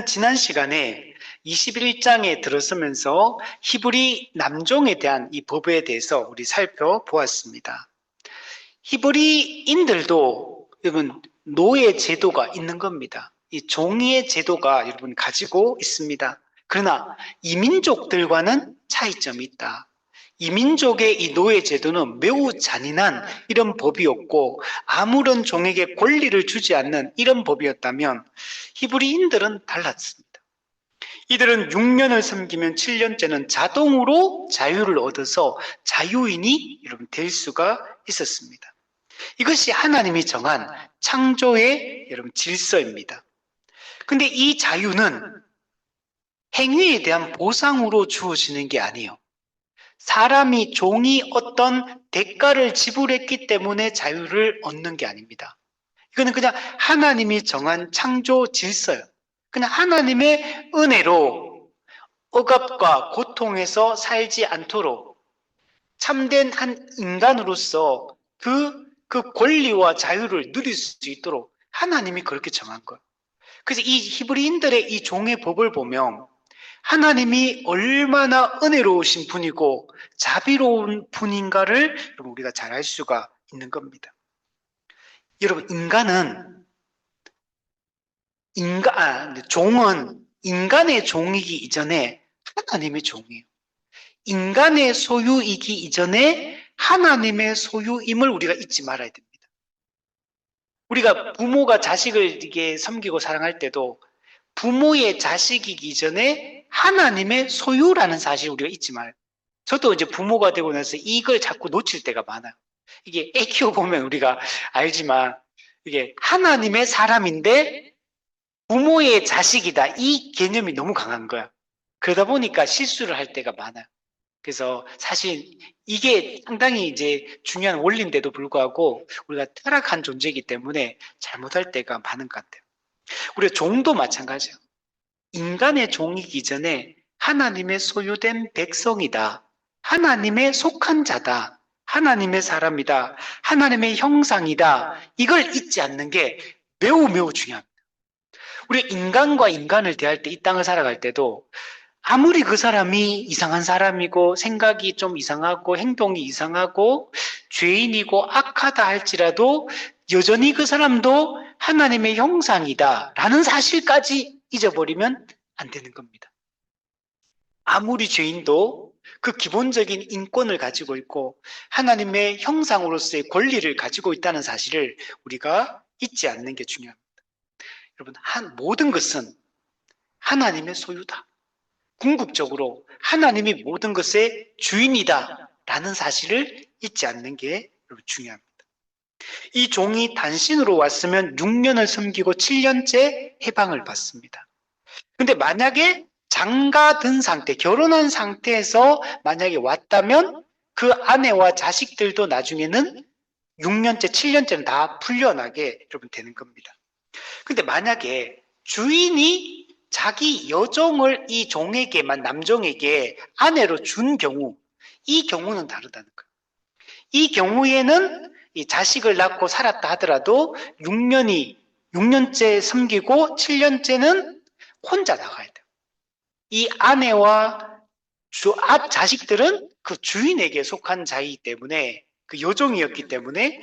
지난 시간에 21장에 들어서면서 히브리 남종에 대한 이 법에 대해서 우리 살펴보았습니다. 히브리인들도 여러분 노예 제도가 있는 겁니다. 이 종의 제도가 여러분 가지고 있습니다. 그러나 이민족들과는 차이점이 있다. 이민족의 이 노예 제도는 매우 잔인한 이런 법이었고 아무런 종에게 권리를 주지 않는 이런 법이었다면 히브리인들은 달랐습니다. 이들은 6년을 섬기면 7년째는 자동으로 자유를 얻어서 자유인이 여러분 될 수가 있었습니다. 이것이 하나님이 정한 창조의 여러분 질서입니다. 근데 이 자유는 행위에 대한 보상으로 주어지는 게 아니에요. 사람이 종이 어떤 대가를 지불했기 때문에 자유를 얻는 게 아닙니다. 이거는 그냥 하나님이 정한 창조 질서예요. 그냥 하나님의 은혜로 억압과 고통에서 살지 않도록 참된 한 인간으로서 그 권리와 자유를 누릴 수 있도록 하나님이 그렇게 정한 거예요. 그래서 이 히브리인들의 이 종의 법을 보면 하나님이 얼마나 은혜로우신 분이고 자비로운 분인가를 우리가 잘 알 수가 있는 겁니다. 여러분, 종은 인간의 종이기 이전에 하나님의 종이에요. 인간의 소유이기 이전에 하나님의 소유임을 우리가 잊지 말아야 됩니다. 우리가 부모가 자식을 이게 섬기고 사랑할 때도 부모의 자식이기 전에 하나님의 소유라는 사실을 우리가 잊지 말아요. 저도 이제 부모가 되고 나서 이걸 자꾸 놓칠 때가 많아요. 이게 애 키워보면 우리가 알지만 이게 하나님의 사람인데 부모의 자식이다. 이 개념이 너무 강한 거야. 그러다 보니까 실수를 할 때가 많아요. 그래서 사실 이게 상당히 이제 중요한 원리인데도 불구하고 우리가 타락한 존재이기 때문에 잘못할 때가 많은 것 같아요. 우리 종도 마찬가지예요. 인간의 종이기 전에 하나님의 소유된 백성이다. 하나님의 속한 자다. 하나님의 사람이다. 하나님의 형상이다. 이걸 잊지 않는 게 매우 중요합니다. 우리 인간과 인간을 대할 때 이 땅을 살아갈 때도 아무리 그 사람이 이상한 사람이고 생각이 좀 이상하고 행동이 이상하고 죄인이고 악하다 할지라도 여전히 그 사람도 하나님의 형상이다 라는 사실까지 잊어버리면 안 되는 겁니다. 아무리 죄인도 그 기본적인 인권을 가지고 있고 하나님의 형상으로서의 권리를 가지고 있다는 사실을 우리가 잊지 않는 게 중요합니다. 여러분, 모든 것은 하나님의 소유다. 궁극적으로 하나님이 모든 것의 주인이다 라는 사실을 잊지 않는 게 중요합니다. 이 종이 단신으로 왔으면 6년을 섬기고 7년째 해방을 받습니다. 근데 만약에 장가든 상태, 결혼한 상태에서 만약에 왔다면 그 아내와 자식들도 나중에는 6년째, 7년째는 다 풀려나게 여러분 되는 겁니다. 근데 만약에 주인이 자기 여종을 이 종에게만, 남종에게 아내로 준 경우, 이 경우는 다르다는 거예요. 이 경우에는 이 자식을 낳고 살았다 하더라도 6년째 섬기고 7년째는 혼자 나가야 돼요. 이 아내와 자식들은 그 주인에게 속한 자이기 때문에, 그 여종이었기 때문에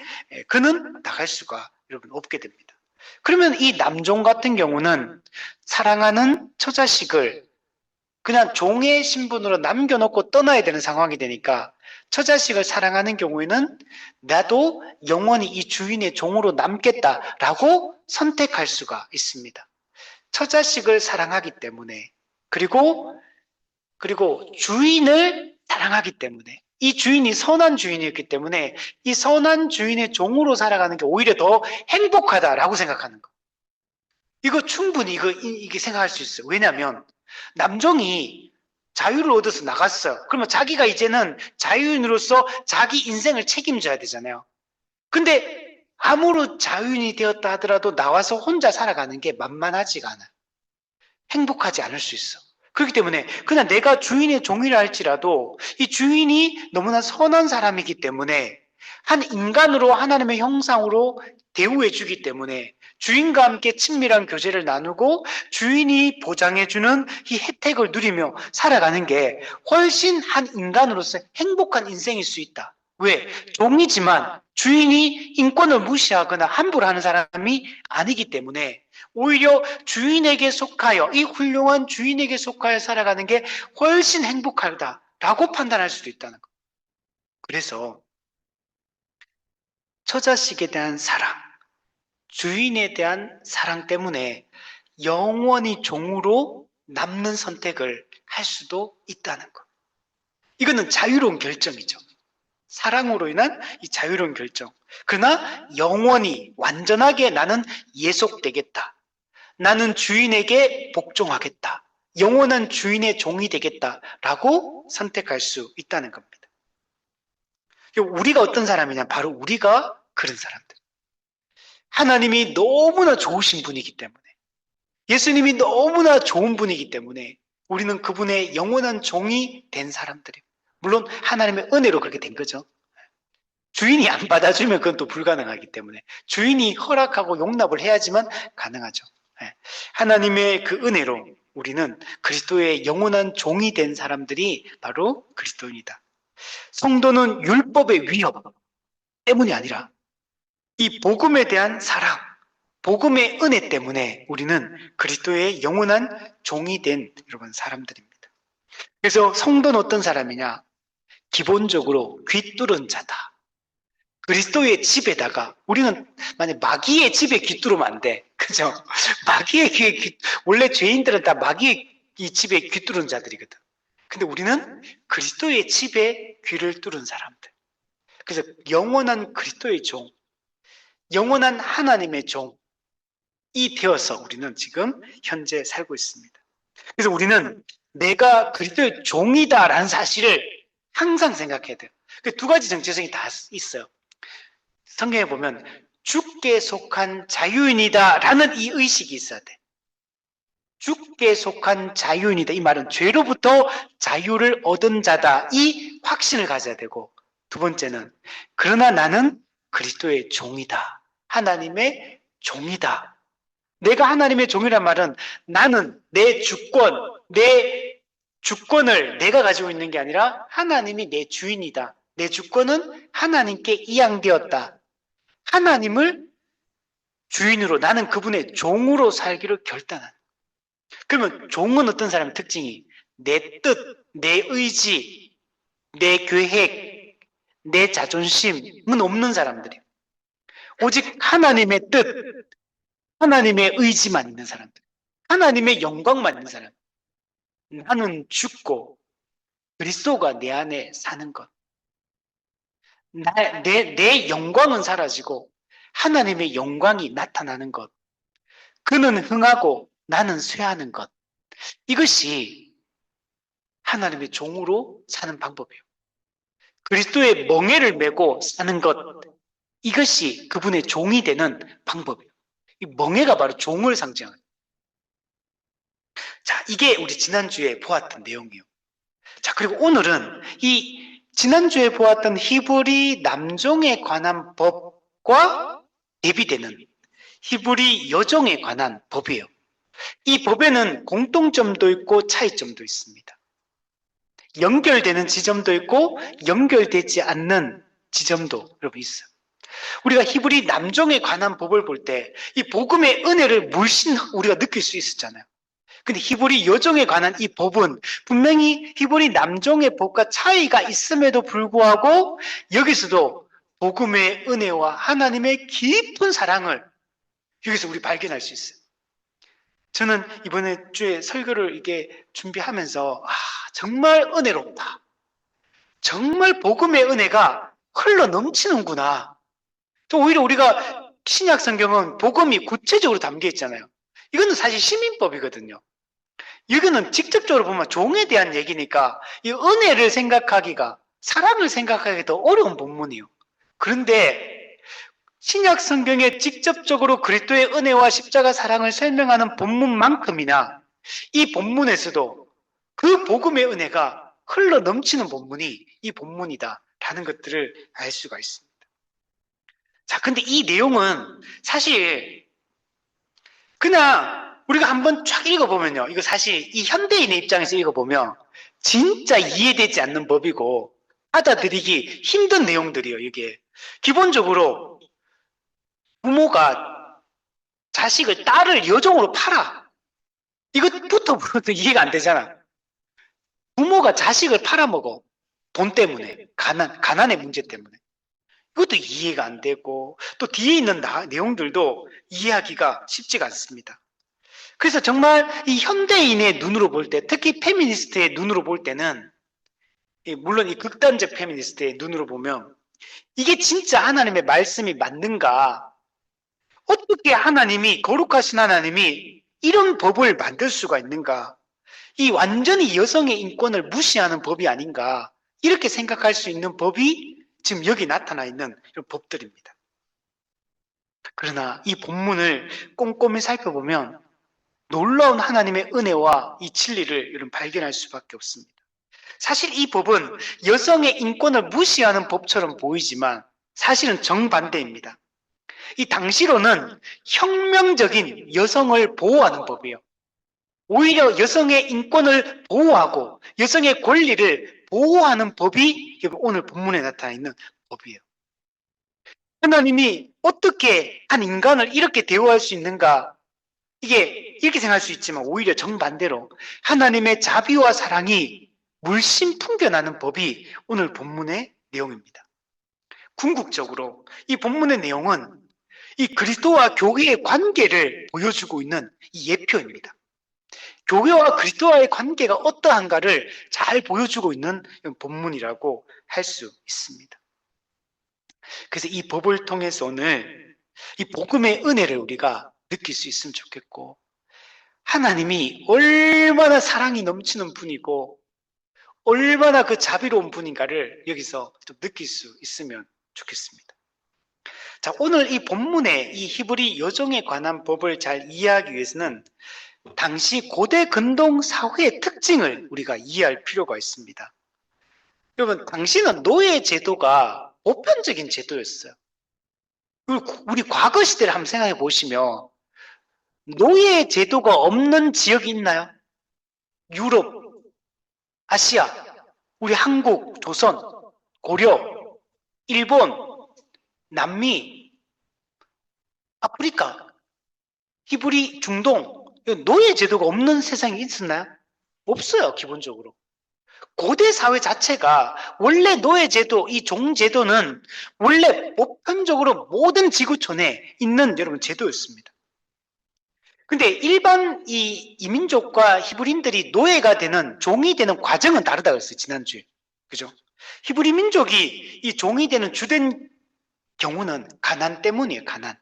그는 나갈 수가 여러분 없게 됩니다. 그러면 이 남종 같은 경우는 사랑하는 처자식을 그냥 종의 신분으로 남겨놓고 떠나야 되는 상황이 되니까 처자식을 사랑하는 경우에는 나도 영원히 이 주인의 종으로 남겠다라고 선택할 수가 있습니다. 처자식을 사랑하기 때문에 그리고 주인을 사랑하기 때문에 이 주인이 선한 주인이었기 때문에 이 선한 주인의 종으로 살아가는 게 오히려 더 행복하다라고 생각하는 거. 이거 충분히 이게 생각할 수 있어요. 왜냐하면 남종이 자유를 얻어서 나갔어요. 그러면 자기가 이제는 자유인으로서 자기 인생을 책임져야 되잖아요. 근데 아무런 자유인이 되었다 하더라도 나와서 혼자 살아가는 게 만만하지가 않아요. 행복하지 않을 수 있어. 그렇기 때문에 그냥 내가 주인의 종이라 할지라도 이 주인이 너무나 선한 사람이기 때문에 한 인간으로 하나님의 형상으로 대우해 주기 때문에 주인과 함께 친밀한 교제를 나누고 주인이 보장해주는 이 혜택을 누리며 살아가는 게 훨씬 한 인간으로서 행복한 인생일 수 있다. 왜? 종이지만 주인이 인권을 무시하거나 함부로 하는 사람이 아니기 때문에 오히려 주인에게 속하여, 이 훌륭한 주인에게 속하여 살아가는 게 훨씬 행복하다라고 판단할 수도 있다는 거. 그래서 처자식에 대한 사랑, 주인에 대한 사랑 때문에 영원히 종으로 남는 선택을 할 수도 있다는 것. 이거는 자유로운 결정이죠. 사랑으로 인한 이 자유로운 결정. 그러나 영원히 완전하게 나는 예속되겠다. 나는 주인에게 복종하겠다. 영원한 주인의 종이 되겠다라고 선택할 수 있다는 겁니다. 우리가 어떤 사람이냐? 바로 우리가 그런 사람들. 하나님이 너무나 좋으신 분이기 때문에, 예수님이 너무나 좋은 분이기 때문에 우리는 그분의 영원한 종이 된 사람들이에요. 물론 하나님의 은혜로 그렇게 된 거죠. 주인이 안 받아주면 그건 또 불가능하기 때문에 주인이 허락하고 용납을 해야지만 가능하죠. 하나님의 그 은혜로 우리는 그리스도의 영원한 종이 된 사람들이 바로 그리스도인이다. 성도는 율법의 위협 때문이 아니라 이 복음에 대한 사랑, 복음의 은혜 때문에 우리는 그리스도의 영원한 종이 된 여러분 사람들입니다. 그래서 성도는 어떤 사람이냐? 기본적으로 귀뚫은 자다. 그리스도의 집에다가 우리는 만약 마귀의 집에 귀뚫으면 안 돼. 그죠? 마귀의 귀에 원래 죄인들은 다 마귀의 이 집에 귀뚫은 자들이거든. 근데 우리는 그리스도의 집에 귀를 뚫은 사람들. 그래서 영원한 그리스도의 종, 영원한 하나님의 종이 되어서 우리는 지금 현재 살고 있습니다. 그래서 우리는 내가 그리스도의 종이다라는 사실을 항상 생각해야 돼요. 그 두 가지 정체성이 다 있어요. 성경에 보면 주께 속한 자유인이다라는 이 의식이 있어야 돼. 주께 속한 자유인이다. 이 말은 죄로부터 자유를 얻은 자다. 이 확신을 가져야 되고, 두 번째는 그러나 나는 그리스도의 종이다. 하나님의 종이다. 내가 하나님의 종이란 말은 나는 내 주권을 내가 가지고 있는 게 아니라 하나님이 내 주인이다. 내 주권은 하나님께 이양되었다. 하나님을 주인으로, 나는 그분의 종으로 살기를 결단한. 그러면 종은 어떤 사람의 특징이? 내 뜻, 내 의지, 내 계획, 내 자존심은 없는 사람들이에요. 오직 하나님의 뜻, 하나님의 의지만 있는 사람들, 하나님의 영광만 있는 사람. 나는 죽고 그리스도가 내 안에 사는 것. 내 영광은 사라지고 하나님의 영광이 나타나는 것. 그는 흥하고 나는 쇠하는 것. 이것이 하나님의 종으로 사는 방법이에요. 그리스도의 멍에를 메고 사는 것. 이것이 그분의 종이 되는 방법이에요. 이 멍에가 바로 종을 상징하는. 자, 이게 우리 지난주에 보았던 내용이에요. 자, 그리고 오늘은 이 지난주에 보았던 히브리 남종에 관한 법과 대비되는 히브리 여종에 관한 법이에요. 이 법에는 공통점도 있고 차이점도 있습니다. 연결되는 지점도 있고 연결되지 않는 지점도 여러분 있어요. 우리가 히브리 남종에 관한 법을 볼 때 이 복음의 은혜를 물씬 우리가 느낄 수 있었잖아요. 근데 히브리 여종에 관한 이 법은 분명히 히브리 남종의 법과 차이가 있음에도 불구하고 여기서도 복음의 은혜와 하나님의 깊은 사랑을 여기서 우리 발견할 수 있어요. 저는 이번에 주에 설교를 이게 준비하면서 정말 은혜롭다. 정말 복음의 은혜가 흘러 넘치는구나. 또 오히려 우리가 신약 성경은 복음이 구체적으로 담겨 있잖아요. 이거는 사실 시민법이거든요. 이거는 직접적으로 보면 종에 대한 얘기니까 이 은혜를 생각하기가, 사랑을 생각하기가 더 어려운 본문이에요. 그런데 신약 성경에 직접적으로 그리스도의 은혜와 십자가 사랑을 설명하는 본문만큼이나 이 본문에서도 그 복음의 은혜가 흘러 넘치는 본문이 이 본문이다라는 것들을 알 수가 있습니다. 자, 근데 이 내용은 사실 그냥 우리가 한번 쫙 읽어보면요. 이거 사실 이 현대인의 입장에서 읽어보면 진짜 이해되지 않는 법이고 받아들이기 힘든 내용들이에요, 이게. 기본적으로 부모가 자식을, 딸을 여종으로 팔아. 이것부터 보도 이해가 안 되잖아. 부모가 자식을 팔아먹어. 돈 때문에. 가난의 문제 때문에. 이것도 이해가 안 되고, 또 뒤에 있는 내용들도 이해하기가 쉽지가 않습니다. 그래서 정말 이 현대인의 눈으로 볼 때, 특히 페미니스트의 눈으로 볼 때는, 물론 이 극단적 페미니스트의 눈으로 보면, 이게 진짜 하나님의 말씀이 맞는가? 어떻게 하나님이, 거룩하신 하나님이 이런 법을 만들 수가 있는가? 이 완전히 여성의 인권을 무시하는 법이 아닌가? 이렇게 생각할 수 있는 법이 지금 여기 나타나 있는 이런 법들입니다. 그러나 이 본문을 꼼꼼히 살펴보면 놀라운 하나님의 은혜와 이 진리를 여러분 발견할 수밖에 없습니다. 사실 이 법은 여성의 인권을 무시하는 법처럼 보이지만 사실은 정반대입니다. 이 당시로는 혁명적인 여성을 보호하는 법이에요. 오히려 여성의 인권을 보호하고 여성의 권리를 보호하는 법이 오늘 본문에 나타나 있는 법이에요. 하나님이 어떻게 한 인간을 이렇게 대우할 수 있는가? 이게 이렇게 생각할 수 있지만 오히려 정반대로 하나님의 자비와 사랑이 물씬 풍겨나는 법이 오늘 본문의 내용입니다. 궁극적으로 이 본문의 내용은 이 그리스도와 교회의 관계를 보여주고 있는 이 예표입니다. 교회와 그리스도와의 관계가 어떠한가를 잘 보여주고 있는 본문이라고 할 수 있습니다. 그래서 이 법을 통해서 오늘 이 복음의 은혜를 우리가 느낄 수 있으면 좋겠고, 하나님이 얼마나 사랑이 넘치는 분이고 얼마나 그 자비로운 분인가를 여기서 좀 느낄 수 있으면 좋겠습니다. 자, 오늘 이 본문의 이 히브리 여종에 관한 법을 잘 이해하기 위해서는 당시 고대 근동 사회의 특징을 우리가 이해할 필요가 있습니다. 여러분, 당시는 노예 제도가 보편적인 제도였어요. 우리 과거 시대를 한번 생각해 보시면 노예 제도가 없는 지역이 있나요? 유럽, 아시아, 우리 한국, 조선, 고려, 일본, 남미, 아프리카, 히브리, 중동, 노예 제도가 없는 세상이 있었나요? 없어요, 기본적으로. 고대 사회 자체가 원래 노예 제도, 이 종 제도는 원래 보편적으로 모든 지구촌에 있는 여러분 제도였습니다. 근데 일반 이 이민족과 히브리인들이 노예가 되는, 종이 되는 과정은 다르다 그랬어요, 지난주에. 그죠? 히브리 민족이 이 종이 되는 주된 경우는 가난 때문이에요, 가난.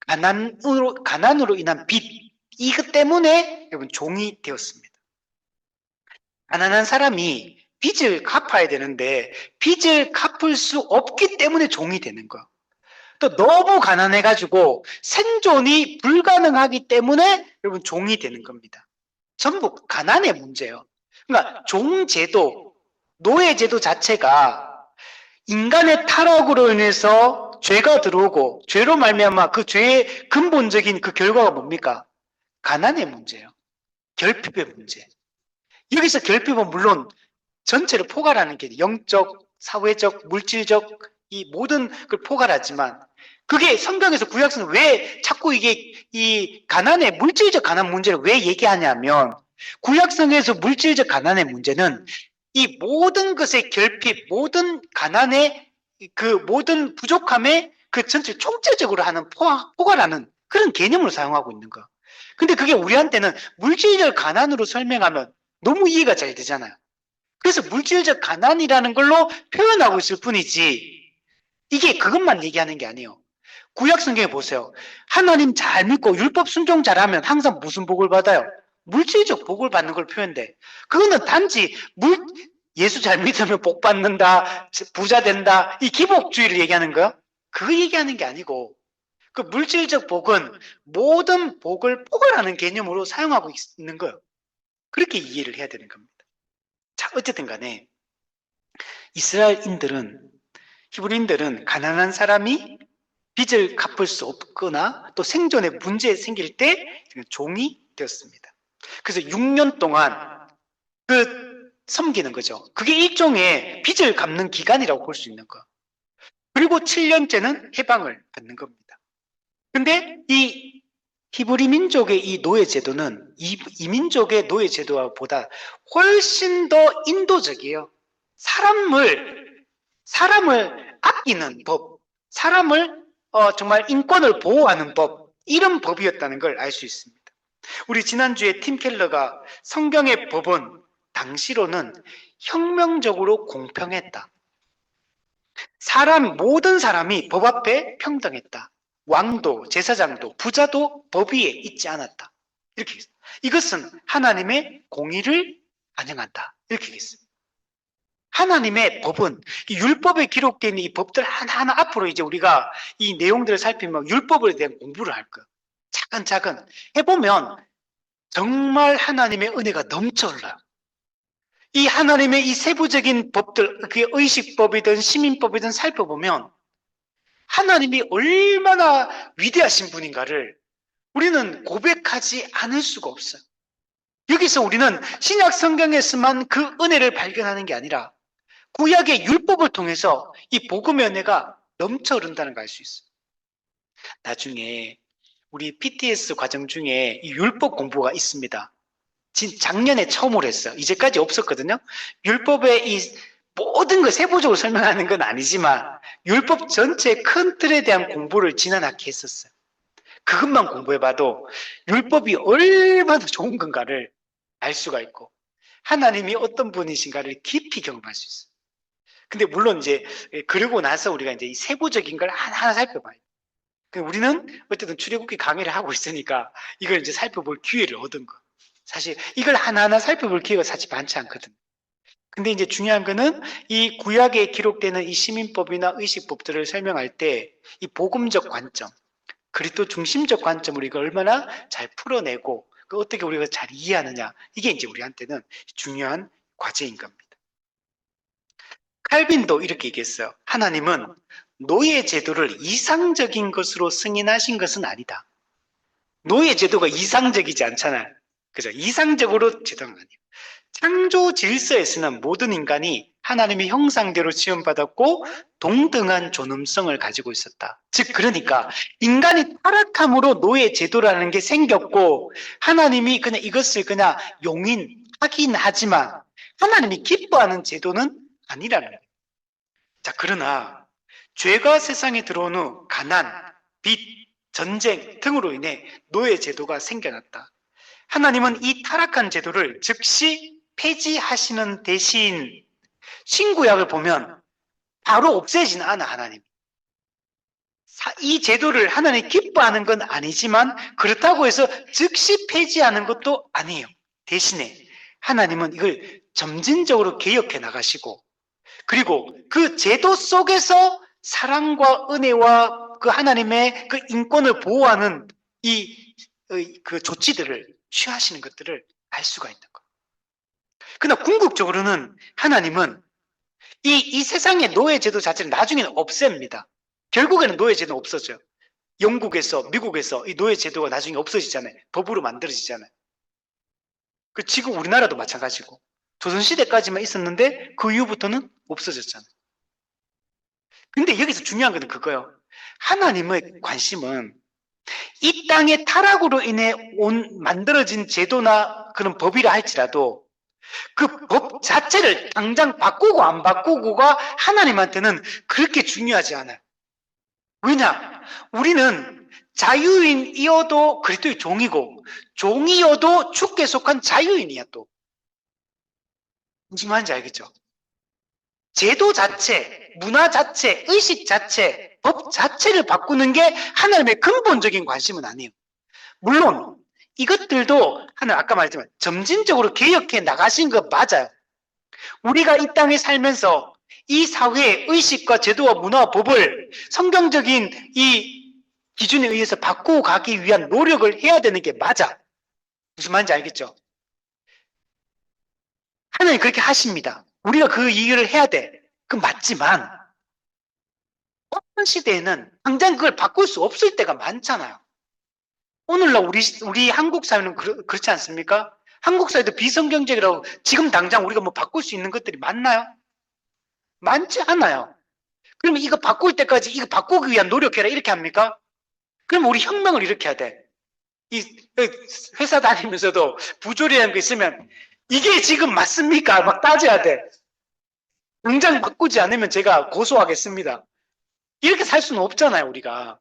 가난으로 인한 빚, 이것 때문에 여러분 종이 되었습니다. 가난한 사람이 빚을 갚아야 되는데 빚을 갚을 수 없기 때문에 종이 되는 거예요. 또 너무 가난해가지고 생존이 불가능하기 때문에 여러분 종이 되는 겁니다. 전부 가난의 문제예요. 그러니까 종제도, 노예제도 자체가 인간의 타락으로 인해서 죄가 들어오고 죄로 말미암아 그 죄의 근본적인 그 결과가 뭡니까? 가난의 문제예요. 결핍의 문제. 여기서 결핍은 물론 전체를 포괄하는 게 영적, 사회적, 물질적 이 모든 걸 포괄하지만 그게 성경에서 구약성은 왜 자꾸 이게 이 가난의 물질적 가난 문제를 왜 얘기하냐면 구약성에서 물질적 가난의 문제는 이 모든 것의 결핍, 모든 가난의 그 모든 부족함의 그 전체 총체적으로 하는 포괄하는 그런 개념으로 사용하고 있는 거. 근데 그게 우리한테는 물질적 가난으로 설명하면 너무 이해가 잘 되잖아요. 그래서 물질적 가난이라는 걸로 표현하고 있을 뿐이지 이게 그것만 얘기하는 게 아니에요. 구약 성경에 보세요. 하나님 잘 믿고 율법 순종 잘하면 항상 무슨 복을 받아요? 물질적 복을 받는 걸 표현돼. 그거는 단지 예수 잘 믿으면 복 받는다, 부자 된다, 이 기복주의를 얘기하는 거야? 그거 얘기하는 게 아니고 그 물질적 복은 모든 복을 포괄하는 개념으로 사용하고 있는 거예요. 그렇게 이해를 해야 되는 겁니다. 자, 어쨌든 간에 이스라엘인들은, 히브리인들은 가난한 사람이 빚을 갚을 수 없거나 또 생존에 문제 생길 때 종이 되었습니다. 그래서 6년 동안 섬기는 거죠. 그게 일종의 빚을 갚는 기간이라고 볼 수 있는 거. 그리고 7년째는 해방을 받는 겁니다. 근데 이 히브리 민족의 이 노예 제도는 이 민족의 노예 제도보다 훨씬 더 인도적이에요. 사람을 아끼는 법, 사람을 정말 인권을 보호하는 법, 이런 법이었다는 걸 알 수 있습니다. 우리 지난주에 팀 켈러가 성경의 법은 당시로는 혁명적으로 공평했다. 모든 사람이 법 앞에 평등했다. 왕도, 제사장도, 부자도 법 위에 있지 않았다. 이렇게 했어요. 이것은 하나님의 공의를 반영한다. 이렇게 했어요. 하나님의 법은 이 율법에 기록된 이 법들 하나하나 앞으로 이제 우리가 이 내용들을 살피면 율법에 대한 공부를 할 거예요. 차근차근 해보면 정말 하나님의 은혜가 넘쳐 흘러요. 이 하나님의 이 세부적인 법들, 그게 의식법이든 시민법이든 살펴보면 하나님이 얼마나 위대하신 분인가를 우리는 고백하지 않을 수가 없어요. 여기서 우리는 신약 성경에서만 그 은혜를 발견하는 게 아니라 구약의 율법을 통해서 이 복음의 은혜가 넘쳐 흐른다는 걸 알 수 있어요. 나중에 우리 PTS 과정 중에 이 율법 공부가 있습니다. 작년에 처음으로 했어요. 이제까지 없었거든요. 율법의 이 모든 걸 세부적으로 설명하는 건 아니지만 율법 전체의 큰 틀에 대한 공부를 지난 학기에 했었어요. 그것만 공부해봐도 율법이 얼마나 좋은 건가를 알 수가 있고 하나님이 어떤 분이신가를 깊이 경험할 수 있어요. 근데 물론 이제 그러고 나서 우리가 이제 이 세부적인 걸 하나하나 살펴봐요. 우리는 어쨌든 출애굽기 강의를 하고 있으니까 이걸 이제 살펴볼 기회를 얻은 거. 사실 이걸 하나하나 살펴볼 기회가 사실 많지 않거든. 근데 이제 중요한 거는 이 구약에 기록되는 이 시민법이나 의식법들을 설명할 때 이 복음적 관점, 그리스도 중심적 관점으로 이걸 얼마나 잘 풀어내고 어떻게 우리가 잘 이해하느냐, 이게 이제 우리한테는 중요한 과제인 겁니다. 칼빈도 이렇게 얘기했어요. 하나님은 노예 제도를 이상적인 것으로 승인하신 것은 아니다. 노예 제도가 이상적이지 않잖아요. 그죠? 이상적으로 제도는 아니에요. 창조 질서에서는 모든 인간이 하나님의 형상대로 지음받았고 동등한 존엄성을 가지고 있었다. 즉 그러니까 인간이 타락함으로 노예 제도라는 게 생겼고 하나님이 그냥 이것을 그냥 용인하긴 하지만 하나님이 기뻐하는 제도는 아니라는 거예요. 자, 그러나 죄가 세상에 들어온 후 가난, 빚, 전쟁 등으로 인해 노예 제도가 생겨났다. 하나님은 이 타락한 제도를 즉시 폐지하시는 대신 신구약을 보면 바로 없애지는 않아, 하나님. 이 제도를 하나님이 기뻐하는 건 아니지만 그렇다고 해서 즉시 폐지하는 것도 아니에요. 대신에 하나님은 이걸 점진적으로 개혁해 나가시고 그리고 그 제도 속에서 사랑과 은혜와 그 하나님의 그 인권을 보호하는 그 조치들을 취하시는 것들을 알 수가 있는 거예요. 그러나 궁극적으로는 하나님은 이 세상의 노예 제도 자체를 나중에는 없앱니다. 결국에는 노예 제도는 없어져요. 영국에서, 미국에서 이 노예 제도가 나중에 없어지잖아요. 법으로 만들어지잖아요. 지금 우리나라도 마찬가지고. 조선시대까지만 있었는데 그 이후부터는 없어졌잖아요. 근데 여기서 중요한 건 그거예요. 하나님의 관심은 이 땅의 타락으로 인해 만들어진 제도나 그런 법이라 할지라도 그 법 자체를 당장 바꾸고 안 바꾸고가 하나님한테는 그렇게 중요하지 않아요. 왜냐? 우리는 자유인이어도 그리스도의 종이고 종이어도 주께 속한 자유인이야 또. 무슨 말인지 알겠죠? 제도 자체, 문화 자체, 의식 자체, 법 자체를 바꾸는 게 하나님의 근본적인 관심은 아니에요. 물론 이것들도 하나님 아까 말했지만 점진적으로 개혁해 나가신 거 맞아요. 우리가 이 땅에 살면서 이 사회의 의식과 제도와 문화와 법을 성경적인 이 기준에 의해서 바꾸고 가기 위한 노력을 해야 되는 게 맞아. 무슨 말인지 알겠죠? 하나님 그렇게 하십니다. 우리가 그 일을 해야 돼. 그건 맞지만 현 시대에는 당장 그걸 바꿀 수 없을 때가 많잖아요. 오늘날 우리 한국 사회는 그렇지 않습니까? 한국 사회도 비성경제라고 지금 당장 우리가 뭐 바꿀 수 있는 것들이 많나요? 많지 않아요. 그러면 이거 바꿀 때까지 이거 바꾸기 위한 노력해라 이렇게 합니까? 그럼 우리 혁명을 일으켜야 돼. 이 회사 다니면서도 부조리라는 게 있으면 이게 지금 맞습니까? 막 따져야 돼. 당장 바꾸지 않으면 제가 고소하겠습니다. 이렇게 살 수는 없잖아요, 우리가.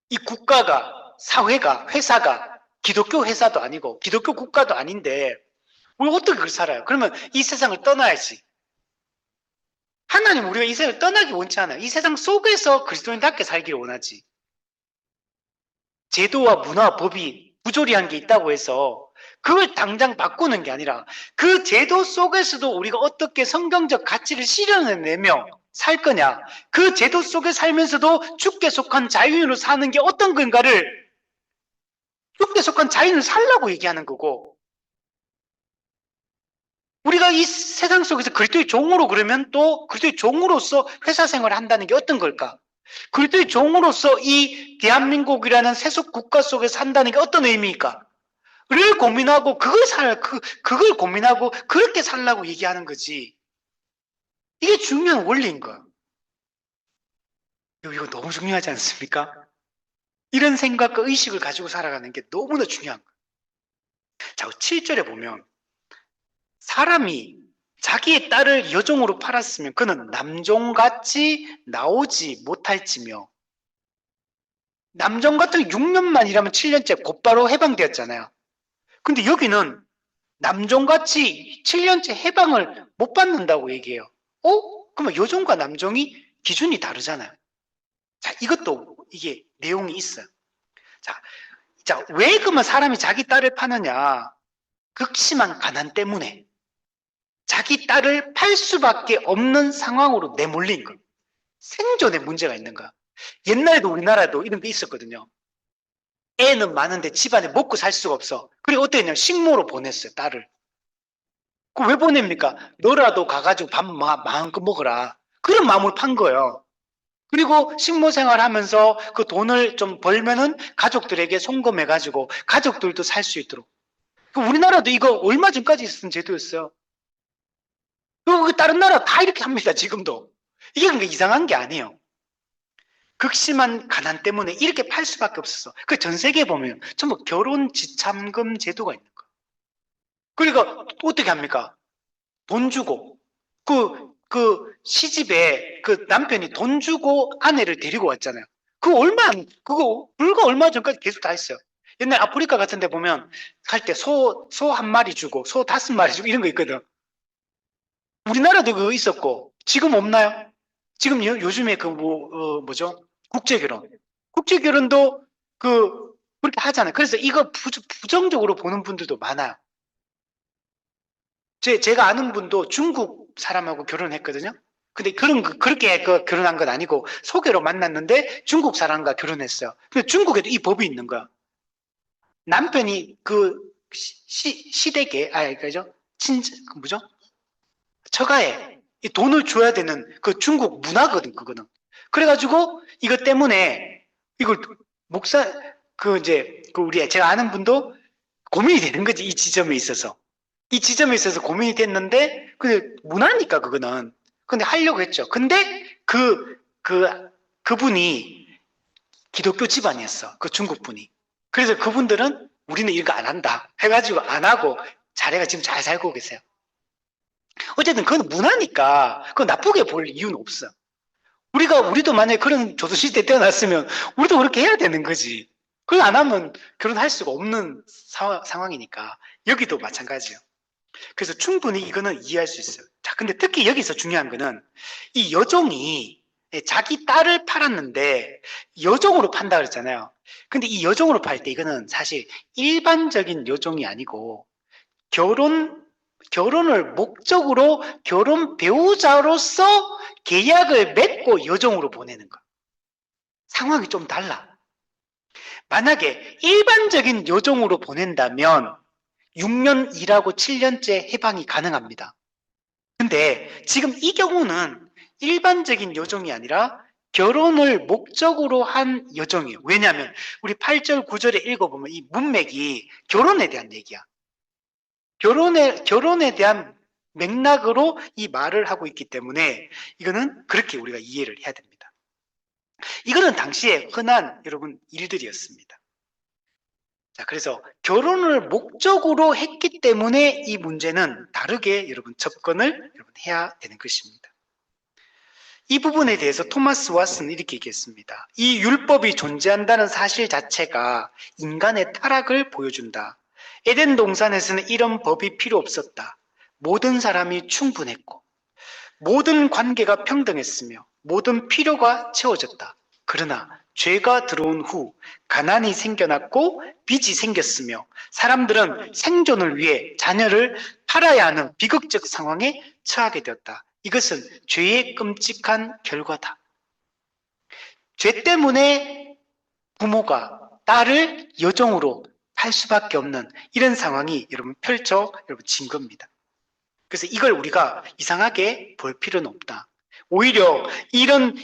이 국가가, 사회가, 회사가 기독교 회사도 아니고 기독교 국가도 아닌데 우리 어떻게 그걸 살아요? 그러면 이 세상을 떠나야지. 하나님 우리가 이 세상을 떠나기 원치 않아요. 이 세상 속에서 그리스도인답게 살기를 원하지. 제도와 문화, 법이 부조리한 게 있다고 해서 그걸 당장 바꾸는 게 아니라 그 제도 속에서도 우리가 어떻게 성경적 가치를 실현해내며 살 거냐. 그 제도 속에 살면서도 주께 속한 자유인으로 사는 게 어떤 건가를 주께 속한 자유인으로 살라고 얘기하는 거고, 우리가 이 세상 속에서 그리스도의 종으로 그러면 또 그리스도의 종으로서 회사 생활을 한다는 게 어떤 걸까? 그리스도의 종으로서 이 대한민국이라는 세속 국가 속에 산다는 게 어떤 의미일까? 를 고민하고 그걸 고민하고 그렇게 살라고 얘기하는 거지. 이게 중요한 원리인 거야. 이거 너무 중요하지 않습니까? 이런 생각과 의식을 가지고 살아가는 게 너무나 중요한 거야. 자, 7절에 보면 사람이 자기의 딸을 여종으로 팔았으면 그는 남종같이 나오지 못할지며, 남종 같은 6년만 일하면 7년째 곧바로 해방되었잖아요. 근데 여기는 남종같이 7년째 해방을 못 받는다고 얘기해요. 그러면 여종과 남종이 기준이 다르잖아요. 자, 이것도 이게 내용이 있어요. 자, 왜 그러면 사람이 자기 딸을 파느냐? 극심한 가난 때문에 자기 딸을 팔 수밖에 없는 상황으로 내몰린 거. 생존에 문제가 있는 거야. 옛날에도 우리나라도 이런 게 있었거든요. 애는 많은데 집안에 먹고 살 수가 없어. 그리고 어떻게 했냐면 식모로 보냈어요, 딸을. 그 왜 보냅니까? 너라도 가가지고 밥 마음껏 먹어라. 그런 마음으로 판 거예요. 그리고 식모 생활하면서 그 돈을 좀 벌면은 가족들에게 송금해가지고 가족들도 살 수 있도록. 우리나라도 이거 얼마 전까지 있었던 제도였어요. 그리고 다른 나라 다 이렇게 합니다, 지금도. 이게 그러니까 이상한 게 아니에요. 극심한 가난 때문에 이렇게 팔 수밖에 없었어. 그 전 세계에 보면 전부 결혼 지참금 제도가 있는 거예요. 그러니까 어떻게 합니까? 돈 주고 그 시집에 그 남편이 돈 주고 아내를 데리고 왔잖아요. 그거 불과 얼마 전까지 계속 다 했어요. 옛날 아프리카 같은 데 보면 갈 때 소 한 마리 주고 소 5마리 주고 이런 거 있거든. 우리나라도 그거 있었고 지금 없나요? 지금 요즘에 뭐죠? 국제결혼도 그렇게 하잖아요. 그래서 이거 부정적으로 보는 분들도 많아요. 제가 아는 분도 중국 사람하고 결혼했거든요. 근데 그렇게 결혼한 건 아니고 소개로 만났는데 중국 사람과 결혼했어요. 근데 중국에도 이 법이 있는 거야. 남편이 시댁에, 그죠? 뭐죠? 처가에 이 돈을 줘야 되는 그 중국 문화거든, 그거는. 그래가지고 이것 때문에 이걸 제가 아는 분도 고민이 되는 거지, 이 지점에 있어서. 이 지점에 있어서 고민이 됐는데, 문화니까 그거는. 근데 하려고 했죠. 근데 그분이 기독교 집안이었어. 그 중국 분이. 그래서 그분들은 우리는 이거 안 한다. 해가지고 안 하고 자네가 지금 잘 살고 계세요. 어쨌든 그건 문화니까 그거 나쁘게 볼 이유는 없어. 우리도 만약에 그런 조선시대에 태어났으면 우리도 그렇게 해야 되는 거지. 그걸 안 하면 결혼할 수가 없는 상황이니까. 여기도 마찬가지예요. 그래서 충분히 이거는 이해할 수 있어요. 자, 근데 특히 여기서 중요한 거는 이 여종이 자기 딸을 팔았는데 여종으로 판다 그랬잖아요. 근데 이 여종으로 팔 때 이거는 사실 일반적인 여종이 아니고 결혼을 목적으로 결혼 배우자로서 계약을 맺고 여종으로 보내는 거. 상황이 좀 달라. 만약에 일반적인 여종으로 보낸다면 6년 일하고 7년째 해방이 가능합니다. 근데 지금 이 경우는 일반적인 여정이 아니라 결혼을 목적으로 한 여정이에요. 왜냐하면 우리 8절, 9절에 읽어보면 이 문맥이 결혼에 대한 얘기야. 결혼에 대한 맥락으로 이 말을 하고 있기 때문에 이거는 그렇게 우리가 이해를 해야 됩니다. 이거는 당시에 흔한 여러분 일들이었습니다. 자, 그래서 결혼을 목적으로 했기 때문에 이 문제는 다르게 여러분 접근을 여러분 해야 되는 것입니다. 이 부분에 대해서 토마스 왓슨은 이렇게 얘기했습니다. 이 율법이 존재한다는 사실 자체가 인간의 타락을 보여준다. 에덴 동산에서는 이런 법이 필요 없었다. 모든 사람이 충분했고 모든 관계가 평등했으며 모든 필요가 채워졌다. 그러나 죄가 들어온 후 가난이 생겨났고 빚이 생겼으며 사람들은 생존을 위해 자녀를 팔아야 하는 비극적 상황에 처하게 되었다. 이것은 죄의 끔찍한 결과다. 죄 때문에 부모가 딸을 여종으로 팔 수밖에 없는 이런 상황이 여러분 펼쳐진 겁니다. 그래서 이걸 우리가 이상하게 볼 필요는 없다. 오히려 이런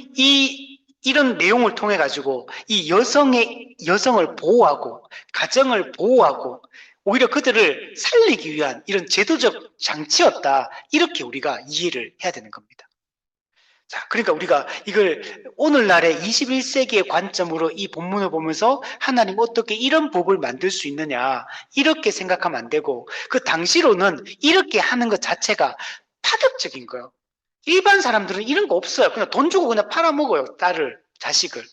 내용을 통해 가지고 이 여성을 보호하고 가정을 보호하고 오히려 그들을 살리기 위한 이런 제도적 장치였다. 이렇게 우리가 이해를 해야 되는 겁니다. 자, 그러니까 우리가 이걸 오늘날의 21세기의 관점으로 이 본문을 보면서 하나님 어떻게 이런 법을 만들 수 있느냐 이렇게 생각하면 안 되고 그 당시로는 이렇게 하는 것 자체가 파격적인 거예요. 일반 사람들은 이런 거 없어요. 그냥 돈 주고 그냥 팔아먹어요. 딸을, 자식을.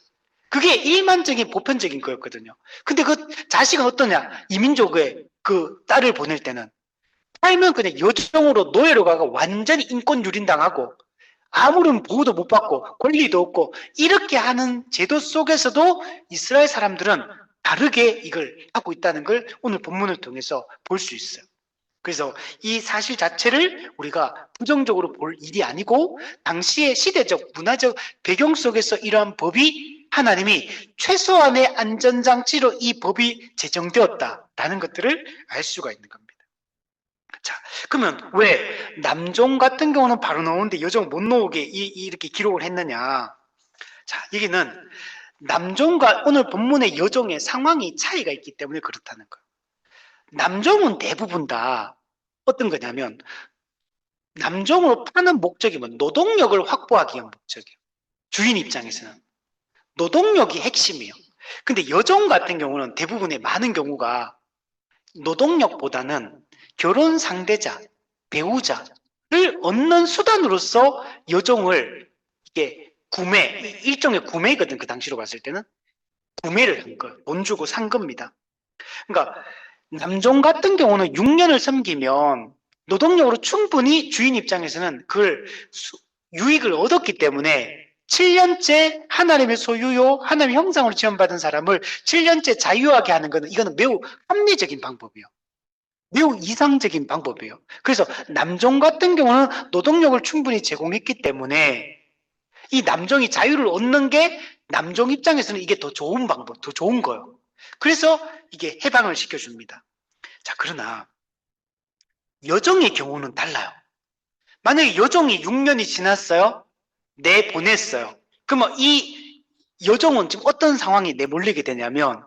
그게 일반적인 보편적인 거였거든요. 근데 그 자식은 어떠냐? 이민족의 그 딸을 보낼 때는 팔면 그냥 여종으로 노예로 가고 완전히 인권 유린당하고 아무런 보호도 못 받고 권리도 없고 이렇게 하는 제도 속에서도 이스라엘 사람들은 다르게 이걸 하고 있다는 걸 오늘 본문을 통해서 볼 수 있어요. 그래서 이 사실 자체를 우리가 부정적으로 볼 일이 아니고 당시의 시대적 문화적 배경 속에서 이러한 법이 하나님이 최소한의 안전장치로 이 법이 제정되었다라는 것들을 알 수가 있는 겁니다. 자, 그러면 왜 남종 같은 경우는 바로 나오는데 여종 못 나오게 이렇게 기록을 했느냐? 자, 여기는 남종과 오늘 본문의 여종의 상황이 차이가 있기 때문에 그렇다는 거예요. 남종은 대부분 다 어떤 거냐면 남종으로 파는 목적이 뭐 노동력을 확보하기 위한 목적이에요. 주인 입장에서는 노동력이 핵심이에요. 근데 여종 같은 경우는 대부분의 많은 경우가 노동력보다는 결혼 상대자, 배우자를 얻는 수단으로서 여종을 이게 일종의 구매거든. 그 당시로 봤을 때는 구매를 한 거예요. 돈 주고 산 겁니다. 그러니까 남종 같은 경우는 6년을 섬기면 노동력으로 충분히 주인 입장에서는 그걸 유익을 얻었기 때문에 7년째 하나님의 소유요, 하나님의 형상으로 지원받은 사람을 7년째 자유하게 하는 것은 이거는 매우 합리적인 방법이에요. 매우 이상적인 방법이에요. 그래서 남종 같은 경우는 노동력을 충분히 제공했기 때문에 이 남종이 자유를 얻는 게 남종 입장에서는 이게 더 좋은 방법, 더 좋은 거예요. 그래서 이게 해방을 시켜줍니다. 자, 그러나 여종의 경우는 달라요. 만약에 여종이 6년이 지났어요. 내보냈어요. 그러면 이 여종은 지금 어떤 상황이 내몰리게 되냐면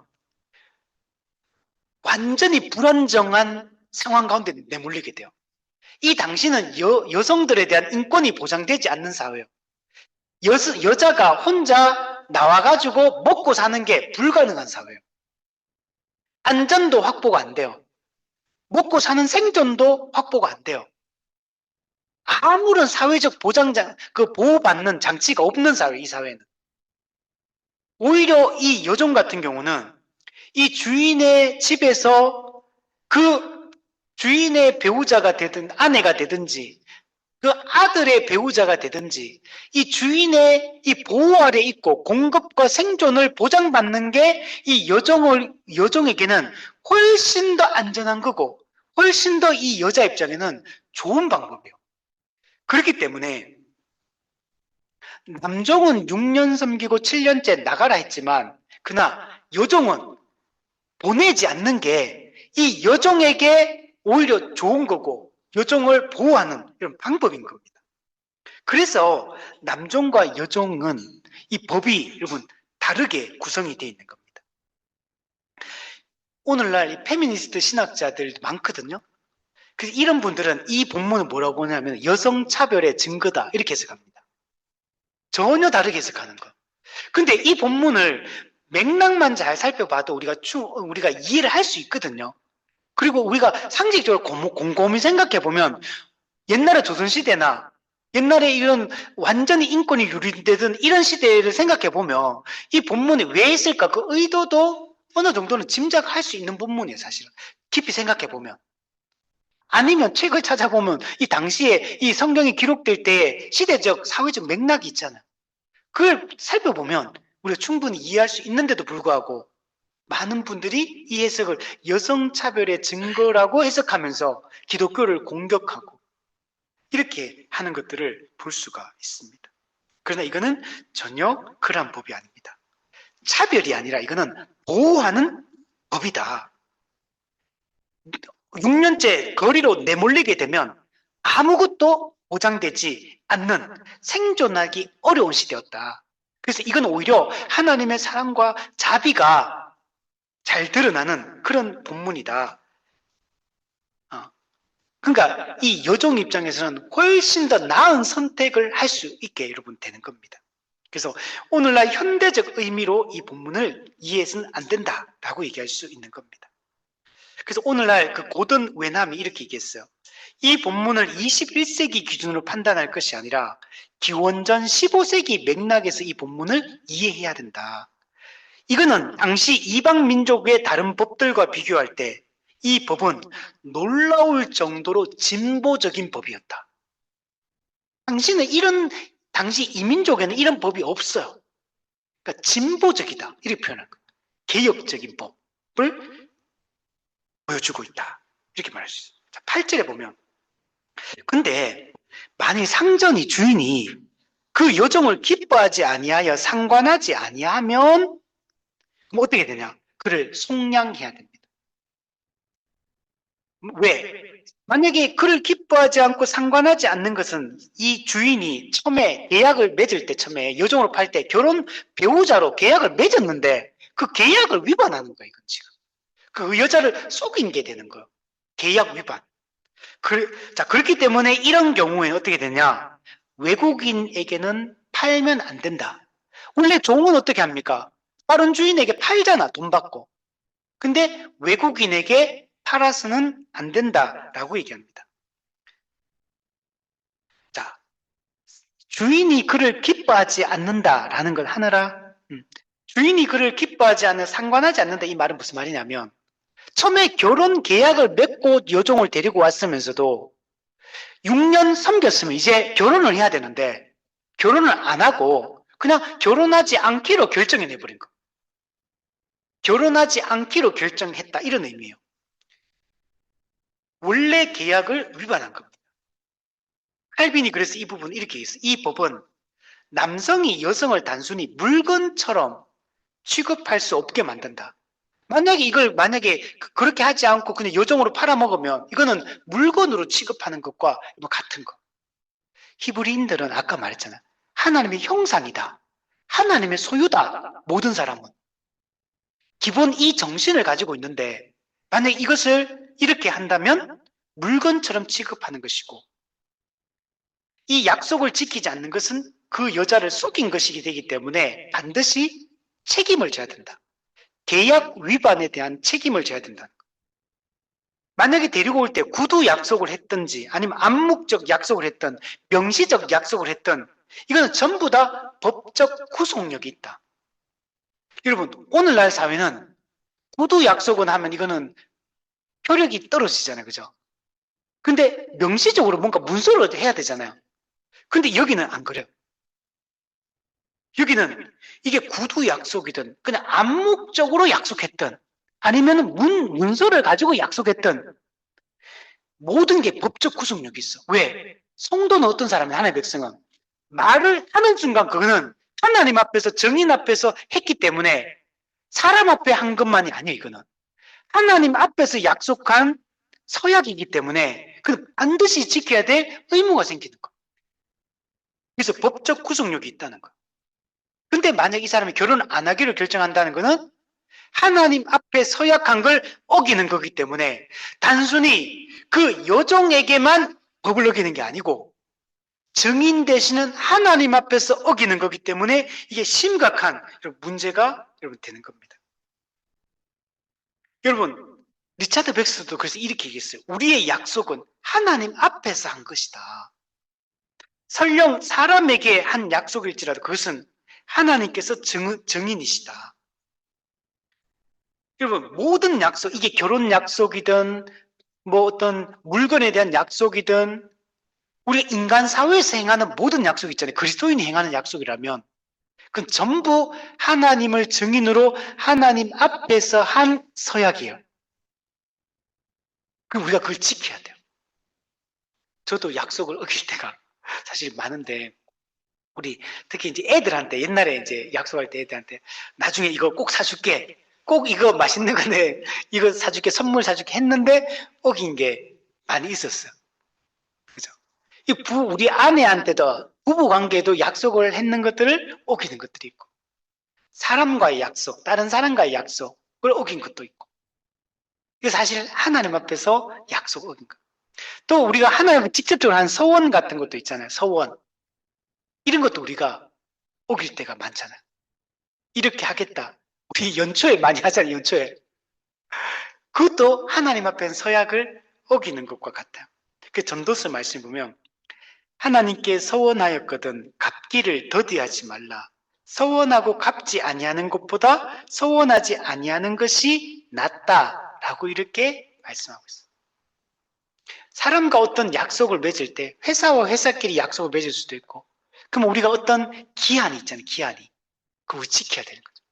완전히 불안정한 상황 가운데 내몰리게 돼요. 이 당시는 여성들에 대한 인권이 보장되지 않는 사회예요. 여자가 혼자 나와가지고 먹고 사는 게 불가능한 사회예요. 안전도 확보가 안 돼요. 먹고 사는 생존도 확보가 안 돼요. 아무런 사회적 보호받는 장치가 없는 사회, 이 사회는. 오히려 이 여종 같은 경우는 이 주인의 집에서 그 주인의 배우자가 되든 아내가 되든지 그 아들의 배우자가 되든지 이 주인의 이 보호 아래 있고 공급과 생존을 보장받는 게 이 여종에게는 훨씬 더 안전한 거고 훨씬 더 이 여자 입장에는 좋은 방법이에요. 그렇기 때문에 남종은 6년 섬기고 7년째 나가라 했지만 그러나 여종은 보내지 않는 게 이 여종에게 오히려 좋은 거고 여종을 보호하는 이런 방법인 겁니다. 그래서 남종과 여종은 이 법이 여러분 다르게 구성이 되어 있는 겁니다. 오늘날 이 페미니스트 신학자들 많거든요. 그래서 이런 분들은 이 본문을 뭐라고 하냐면 여성차별의 증거다 이렇게 해석합니다. 전혀 다르게 해석하는 거. 근데 이 본문을 맥락만 잘 살펴봐도 우리가 이해를 할 수 있거든요. 그리고 우리가 상식적으로 곰곰이 생각해 보면 옛날에 조선시대나 옛날에 이런 완전히 인권이 유린되던 이런 시대를 생각해 보면 이 본문이 왜 있을까 그 의도도 어느 정도는 짐작할 수 있는 본문이에요. 사실은 깊이 생각해 보면. 아니면 책을 찾아보면 이 당시에 이 성경이 기록될 때 시대적 사회적 맥락이 있잖아요. 그걸 살펴보면 우리가 충분히 이해할 수 있는데도 불구하고 많은 분들이 이 해석을 여성차별의 증거라고 해석하면서 기독교를 공격하고 이렇게 하는 것들을 볼 수가 있습니다. 그러나 이거는 전혀 그러한 법이 아닙니다. 차별이 아니라 이거는 보호하는 법이다. 6년째 거리로 내몰리게 되면 아무것도 보장되지 않는 생존하기 어려운 시대였다. 그래서 이건 오히려 하나님의 사랑과 자비가 잘 드러나는 그런 본문이다. 그러니까 이 여종 입장에서는 훨씬 더 나은 선택을 할 수 있게 여러분 되는 겁니다. 그래서 오늘날 현대적 의미로 이 본문을 이해해서는 안 된다라고 얘기할 수 있는 겁니다. 그래서 오늘날 그 고든 웨남이 이렇게 얘기했어요. 이 본문을 21세기 기준으로 판단할 것이 아니라 기원전 15세기 맥락에서 이 본문을 이해해야 된다. 이거는 당시 이방 민족의 다른 법들과 비교할 때 이 법은 놀라울 정도로 진보적인 법이었다. 당시 이민족에는 이런 법이 없어요. 그러니까 진보적이다. 이렇게 표현한 거예요. 개혁적인 법을 보여주고 있다. 이렇게 말할 수 있어요. 자, 8절에 보면 근데 만일 상전이 주인이 그 여종을 기뻐하지 아니하여 상관하지 아니하면 그럼 어떻게 되냐? 그를 속량해야 됩니다. 왜? 만약에 그를 기뻐하지 않고 상관하지 않는 것은 이 주인이 처음에 계약을 맺을 때 처음에 여종으로 팔 때 결혼 배우자로 계약을 맺었는데 그 계약을 위반하는 거예요. 이건 지금. 그 여자를 속인 게 되는 거예요. 계약 위반. 자, 그렇기 때문에 이런 경우에 어떻게 되냐? 외국인에게는 팔면 안 된다. 원래 종은 어떻게 합니까? 다른 주인에게 팔잖아, 돈 받고. 근데 외국인에게 팔아서는 안 된다라고 얘기합니다. 자, 주인이 그를 기뻐하지 않는다라는 걸 하느라 주인이 그를 기뻐하지 않는 상관하지 않는다 이 말은 무슨 말이냐면 처음에 결혼 계약을 맺고 여종을 데리고 왔으면서도 6년 섬겼으면 이제 결혼을 해야 되는데 결혼을 안 하고 그냥 결혼하지 않기로 결정해내버린 거. 결혼하지 않기로 결정했다 이런 의미예요. 원래 계약을 위반한 겁니다. 칼빈이 그래서 이 부분 이렇게 얘기했어요. 이 법은 남성이 여성을 단순히 물건처럼 취급할 수 없게 만든다. 만약에 그렇게 하지 않고 그냥 여종으로 팔아먹으면 이거는 물건으로 취급하는 것과 같은 거. 히브리인들은 아까 말했잖아요. 하나님의 형상이다. 하나님의 소유다. 모든 사람은. 기본 이 정신을 가지고 있는데 만약에 이것을 이렇게 한다면 물건처럼 취급하는 것이고 이 약속을 지키지 않는 것은 그 여자를 속인 것이기 되기 때문에 반드시 책임을 져야 된다. 계약 위반에 대한 책임을 져야 된다. 만약에 데리고 올 때 구두 약속을 했든지 아니면 암묵적 약속을 했든 명시적 약속을 했든 이거는 전부 다 법적 구속력이 있다. 여러분 오늘날 사회는 구두 약속은 하면 이거는 효력이 떨어지잖아요. 그죠? 근데 명시적으로 뭔가 문서로 해야 되잖아요. 근데 여기는 안 그래요. 여기는 이게 구두 약속이든 그냥 암묵적으로 약속했든 아니면 문서를 가지고 약속했든 모든 게 법적 구속력이 있어. 왜? 성도는 어떤 사람이야? 하나님의 백성은 말을 하는 순간 그거는 하나님 앞에서 정인 앞에서 했기 때문에 사람 앞에 한 것만이 아니에요. 이거는 하나님 앞에서 약속한 서약이기 때문에 그 반드시 지켜야 될 의무가 생기는 거. 그래서 법적 구속력이 있다는 거예요. 근데 만약 이 사람이 결혼 안 하기로 결정한다는 거는 하나님 앞에 서약한 걸 어기는 거기 때문에 단순히 그 여종에게만 법을 어기는 게 아니고 증인 되시는 하나님 앞에서 어기는 거기 때문에 이게 심각한 문제가 여러분 되는 겁니다. 여러분, 리차드 백스도 그래서 이렇게 얘기했어요. 우리의 약속은 하나님 앞에서 한 것이다. 설령 사람에게 한 약속일지라도 그것은 하나님께서 증인이시다. 여러분, 모든 약속, 이게 결혼 약속이든 뭐 어떤 물건에 대한 약속이든 우리가 인간 사회에서 행하는 모든 약속 있잖아요. 그리스도인이 행하는 약속이라면 그건 전부 하나님을 증인으로 하나님 앞에서 한 서약이에요. 그럼 우리가 그걸 지켜야 돼요. 저도 약속을 어길 때가 사실 많은데 우리 특히 이제 애들한테 옛날에 이제 약속할 때 애들한테 나중에 이거 꼭 사줄게. 꼭 이거 맛있는 건데 이거 사줄게, 선물 사줄게 했는데 어긴 게 많이 있었어요. 그죠? 우리 아내한테도 부부 관계에도 약속을 했는 것들을 어기는 것들이 있고 사람과의 약속, 다른 사람과의 약속을 어긴 것도 있고 이거 사실 하나님 앞에서 약속을 어긴 거. 또 우리가 하나님 직접적으로 한 서원 같은 것도 있잖아요. 서원. 이런 것도 우리가 어길 때가 많잖아요. 이렇게 하겠다. 우리 연초에 많이 하잖아요. 연초에. 그것도 하나님 앞에 서약을 어기는 것과 같아요. 그 전도서 말씀 보면 하나님께 서원하였거든 갚기를 더디하지 말라. 서원하고 갚지 아니하는 것보다 서원하지 아니하는 것이 낫다라고 이렇게 말씀하고 있어요. 사람과 어떤 약속을 맺을 때 회사와 회사끼리 약속을 맺을 수도 있고 그럼 우리가 어떤 기한이 있잖아요. 기한이. 그걸 지켜야 되는 거죠.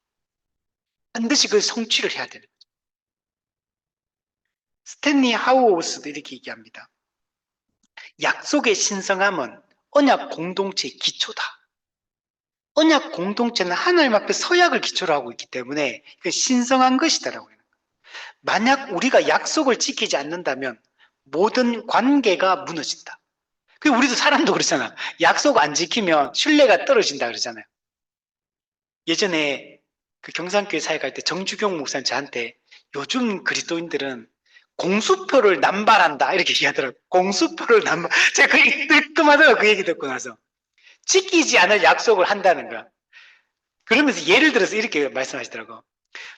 반드시 그 성취를 해야 되는 거죠. 스탠리 하우오스도 이렇게 얘기합니다. 약속의 신성함은 언약 공동체의 기초다. 언약 공동체는 하나님 앞에 서약을 기초로 하고 있기 때문에 그 신성한 것이다라고 해요. 만약 우리가 약속을 지키지 않는다면 모든 관계가 무너진다. 우리도 사람도 그렇잖아. 약속 안 지키면 신뢰가 떨어진다 그러잖아요. 예전에 그 경상교회 사회 갈 때 정주경 목사님 저한테 요즘 그리스도인들은 공수표를 남발한다 이렇게 얘기하더라고요. 공수표를 남발. 제가 그 얘기 뜨끔하더라고요. 그 얘기 듣고 나서. 지키지 않을 약속을 한다는 거야. 그러면서 예를 들어서 이렇게 말씀하시더라고요.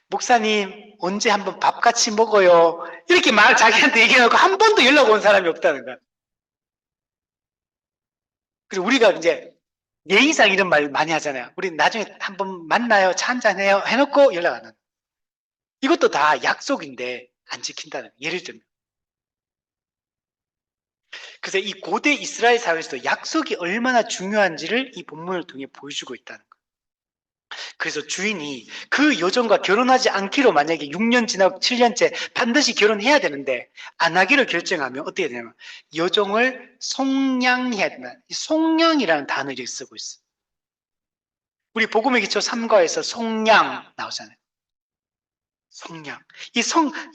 목사님 언제 한번 밥 같이 먹어요. 이렇게 자기한테 얘기해놓고 한 번도 연락 온 사람이 없다는 거야. 그래서 우리가 이제 예의상 이런 말 많이 하잖아요. 우리 나중에 한번 만나요. 차 한잔 해요. 해놓고 연락 안 하는. 이것도 다 약속인데 안 지킨다는 거예요. 예를 들면. 그래서 이 고대 이스라엘 사회에서도 약속이 얼마나 중요한지를 이 본문을 통해 보여주고 있다는 거예요. 그래서 주인이 그 여종과 결혼하지 않기로 만약에 6년 지나고 7년째 반드시 결혼해야 되는데 안 하기로 결정하면 어떻게 되냐면 여종을 속량해야 된다. 속량이라는 단어를 이렇게 쓰고 있어요. 우리 복음의 기초 3과에서 속량 나오잖아요. 속량. 이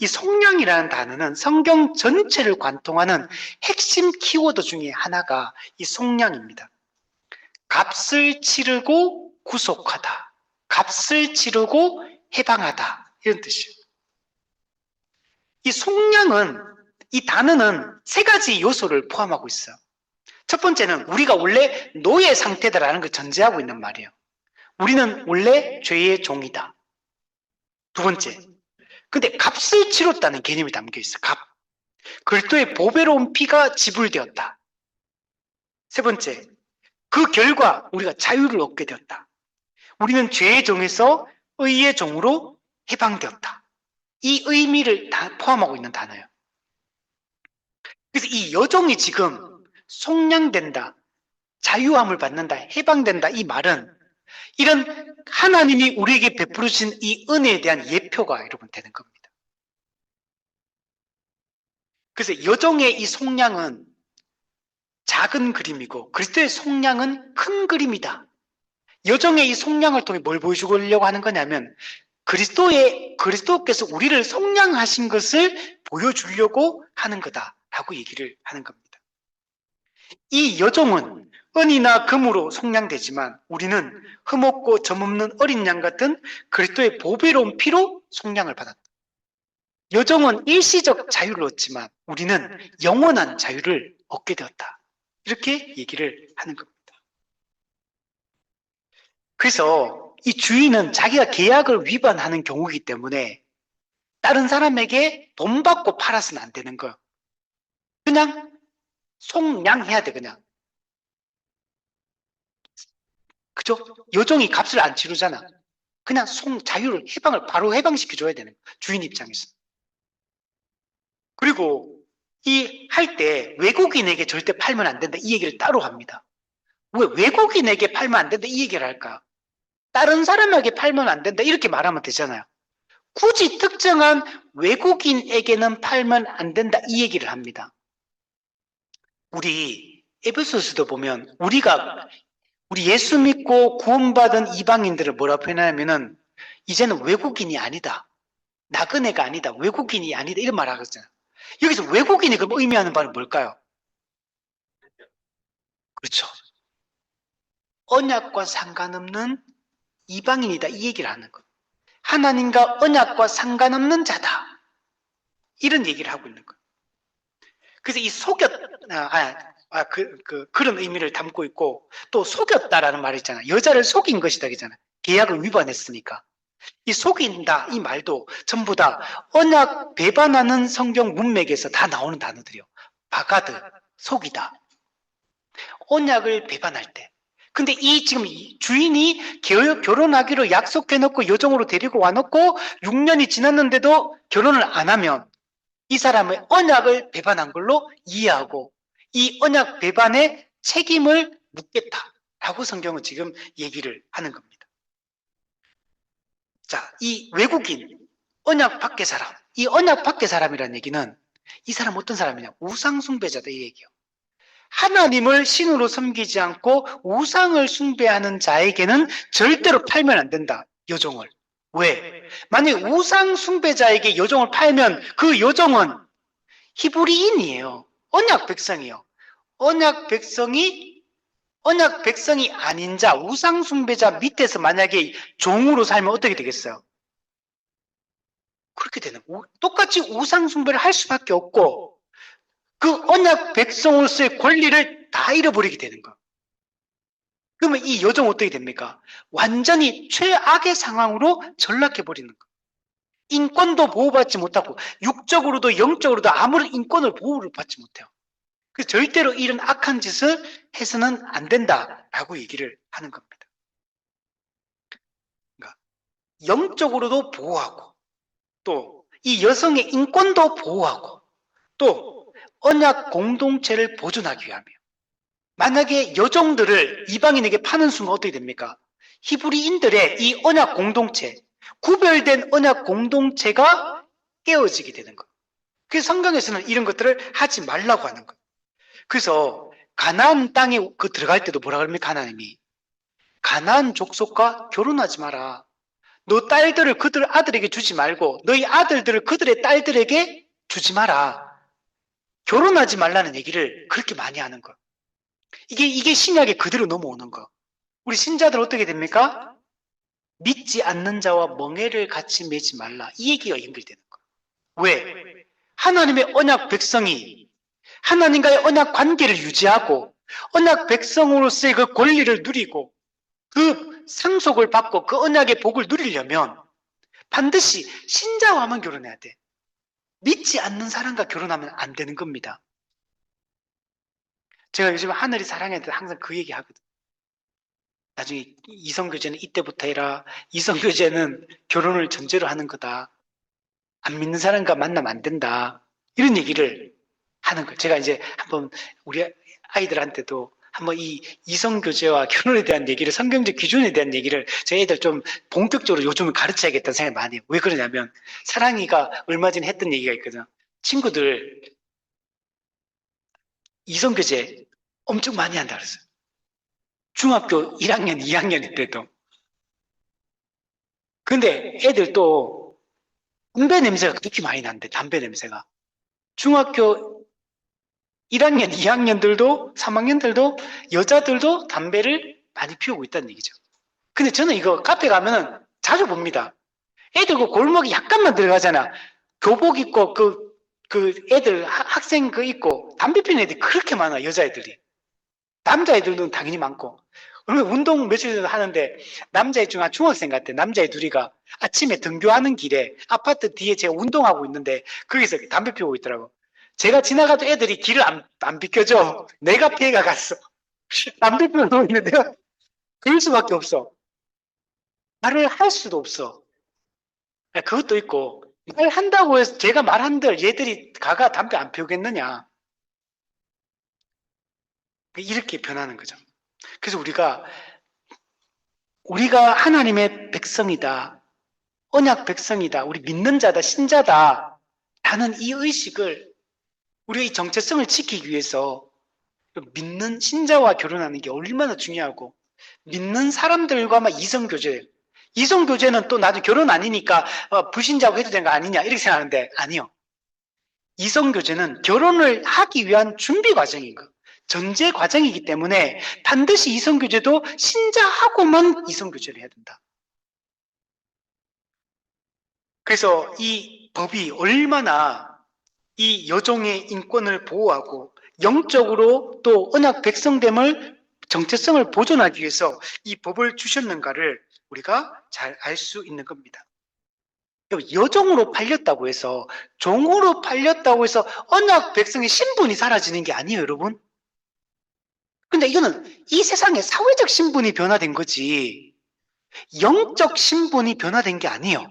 속량이라는 단어는 성경 전체를 관통하는 핵심 키워드 중에 하나가 이 속량입니다. 값을 치르고 구속하다. 값을 치르고 해방하다. 이런 뜻이에요. 이 속량은, 이 단어는 세 가지 요소를 포함하고 있어요. 첫 번째는 우리가 원래 노예 상태다라는 걸 전제하고 있는 말이에요. 우리는 원래 죄의 종이다. 두 번째, 근데 값을 치렀다는 개념이 담겨 있어. 값. 그리스도의 보배로운 피가 지불되었다. 세 번째, 그 결과 우리가 자유를 얻게 되었다. 우리는 죄의 종에서 의의 종으로 해방되었다. 이 의미를 다 포함하고 있는 단어예요. 그래서 이 여종이 지금 속량된다, 자유함을 받는다, 해방된다 이 말은 이런 하나님이 우리에게 베풀으신 이 은혜에 대한 예표가 여러분 되는 겁니다. 그래서 여종의 이 속량은 작은 그림이고 그리스도의 속량은 큰 그림이다. 여종의 이 속량을 통해 뭘 보여주려고 하는 거냐면 그리스도께서 우리를 속량하신 것을 보여주려고 하는 거다라고 얘기를 하는 겁니다. 이 여종은 은이나 금으로 속량되지만 우리는 흠없고 점없는 어린 양 같은 그리스도의 보배로운 피로 속량을 받았다. 여종은 일시적 자유를 얻지만 우리는 영원한 자유를 얻게 되었다. 이렇게 얘기를 하는 겁니다. 그래서 이 주인은 자기가 계약을 위반하는 경우이기 때문에 다른 사람에게 돈 받고 팔아서는 안 되는 거예요. 그냥 속량해야 돼, 그냥. 그죠? 여종이 값을 안 치르잖아. 그냥 자유를 바로 해방시켜줘야 되는 거예요. 주인 입장에서. 그리고 이 할 때 외국인에게 절대 팔면 안 된다. 이 얘기를 따로 합니다. 왜 외국인에게 팔면 안 된다. 이 얘기를 할까? 다른 사람에게 팔면 안 된다. 이렇게 말하면 되잖아요. 굳이 특정한 외국인에게는 팔면 안 된다. 이 얘기를 합니다. 우리 에베소서도 보면 우리 예수 믿고 구원받은 이방인들을 뭐라 표현하냐면은 이제는 외국인이 아니다. 나그네가 아니다. 외국인이 아니다. 이런 말 하거든요. 여기서 외국인이 그럼 의미하는 바는 뭘까요? 그렇죠. 언약과 상관없는 이방인이다. 이 얘기를 하는 것. 하나님과 언약과 상관없는 자다. 이런 얘기를 하고 있는 것. 그래서 이 그런 의미를 담고 있고, 또 속였다라는 말이 있잖아요. 여자를 속인 것이다. 그잖아요. 계약을 위반했으니까. 이 속인다, 이 말도 전부 다 언약 배반하는 성경 문맥에서 다 나오는 단어들이요. 바가드, 속이다. 언약을 배반할 때. 근데 지금 주인이 결혼하기로 약속해놓고 여종으로 데리고 와놓고 6년이 지났는데도 결혼을 안 하면 이 사람의 언약을 배반한 걸로 이해하고 이 언약 배반의 책임을 묻겠다라고 성경은 지금 얘기를 하는 겁니다. 자, 이 외국인, 언약 밖의 사람, 이 언약 밖의 사람이라는 얘기는 이 사람 어떤 사람이냐? 우상숭배자다 이 얘기예요. 하나님을 신으로 섬기지 않고 우상을 숭배하는 자에게는 절대로 팔면 안 된다. 여종을. 왜? 만약에 우상 숭배자에게 여종을 팔면 그 여종은 히브리인이에요. 언약 백성이에요. 언약 백성이 아닌 자, 우상 숭배자 밑에서 만약에 종으로 살면 어떻게 되겠어요? 그렇게 되는 거예요. 똑같이 우상 숭배를 할 수밖에 없고 그 언약 백성으로서의 권리를 다 잃어버리게 되는 거예요. 그러면 이 여종 어떻게 됩니까? 완전히 최악의 상황으로 전락해버리는 거예요. 인권도 보호받지 못하고 육적으로도 영적으로도 아무런 인권을 보호를 받지 못해요. 그래서 절대로 이런 악한 짓을 해서는 안 된다라고 얘기를 하는 겁니다. 그러니까 영적으로도 보호하고 또 이 여성의 인권도 보호하고 또 언약 공동체를 보존하기 위함이에요. 만약에 여종들을 이방인에게 파는 순간 어떻게 됩니까? 히브리인들의 이 언약 공동체, 구별된 언약 공동체가 깨어지게 되는 거예요. 그래서 성경에서는 이런 것들을 하지 말라고 하는 거예요. 그래서 가나안 땅에 들어갈 때도 뭐라 그럽니까? 하나님이 가나안 족속과 결혼하지 마라. 너 딸들을 그들 아들에게 주지 말고 너희 아들들을 그들의 딸들에게 주지 마라. 결혼하지 말라는 얘기를 그렇게 많이 하는 거예요. 이게 신약에 그대로 넘어오는 거. 우리 신자들 어떻게 됩니까? 믿지 않는 자와 멍에를 같이 매지 말라. 이 얘기가 연결되는 거예요. 왜? 하나님의 언약 백성이 하나님과의 언약 관계를 유지하고 언약 백성으로서의 그 권리를 누리고 그 상속을 받고 그 언약의 복을 누리려면 반드시 신자와만 결혼해야 돼. 믿지 않는 사람과 결혼하면 안 되는 겁니다. 제가 요즘 하늘이 사랑해 때 항상 그 얘기 하거든. 나중에 이성교제는 이때부터 해라. 이성교제는 결혼을 전제로 하는 거다. 안 믿는 사람과 만나면 안 된다. 이런 얘기를 하는 거예요. 제가 이제 한번 우리 아이들한테도 한번 이 이성교제와 결혼에 대한 얘기를, 성경적 기준에 대한 얘기를 저희 애들 좀 본격적으로 요즘은 가르쳐야겠다는 생각이 많이 해요. 왜 그러냐면 사랑이가 얼마 전에 했던 얘기가 있거든. 친구들 이성교제 엄청 많이 한다 그랬어요. 중학교 1학년, 2학년 때도. 근데 애들 또 담배 냄새가 그렇게 많이 난대, 담배 냄새가. 중학교 1학년, 2학년들도, 3학년들도, 여자들도 담배를 많이 피우고 있다는 얘기죠. 근데 저는 이거 카페 가면은 자주 봅니다. 애들 그 골목이 약간만 들어가잖아. 교복 입고 그 애들 학생 그 입고 담배 피는 애들이 그렇게 많아, 여자애들이. 남자애들은 당연히 많고. 그러면 운동 며칠 전에 하는데 남자애 중 한 중학생 같아. 남자애 둘이가 아침에 등교하는 길에 아파트 뒤에 제가 운동하고 있는데 거기서 담배 피우고 있더라고. 제가 지나가도 애들이 길을 안 비켜줘. 내가 피해가 갔어. 담배 피우고 있는데 내가 그럴 수밖에 없어. 말을 할 수도 없어. 그것도 있고 말한다고 해서 제가 말한들 얘들이 가가 담배 안 피우겠느냐. 이렇게 변하는 거죠. 그래서 우리가 하나님의 백성이다. 언약 백성이다. 우리 믿는 자다. 신자다. 라는 이 의식을 우리가 이 정체성을 지키기 위해서 믿는 신자와 결혼하는 게 얼마나 중요하고 믿는 사람들과만 이성교제. 이성교제는 또 나도 결혼 아니니까 불신자고 해도 되는 거 아니냐 이렇게 생각하는데 아니요. 이성교제는 결혼을 하기 위한 준비 과정인 거. 전제 과정이기 때문에 반드시 이성교제도 신자하고만 이성교제를 해야 된다. 그래서 이 법이 얼마나 이 여종의 인권을 보호하고 영적으로 또 언약 백성됨을 정체성을 보존하기 위해서 이 법을 주셨는가를 우리가 잘 알 수 있는 겁니다. 여종으로 팔렸다고 해서 종으로 팔렸다고 해서 언약 백성의 신분이 사라지는 게 아니에요, 여러분. 근데 이거는 이 세상의 사회적 신분이 변화된 거지 영적 신분이 변화된 게 아니에요.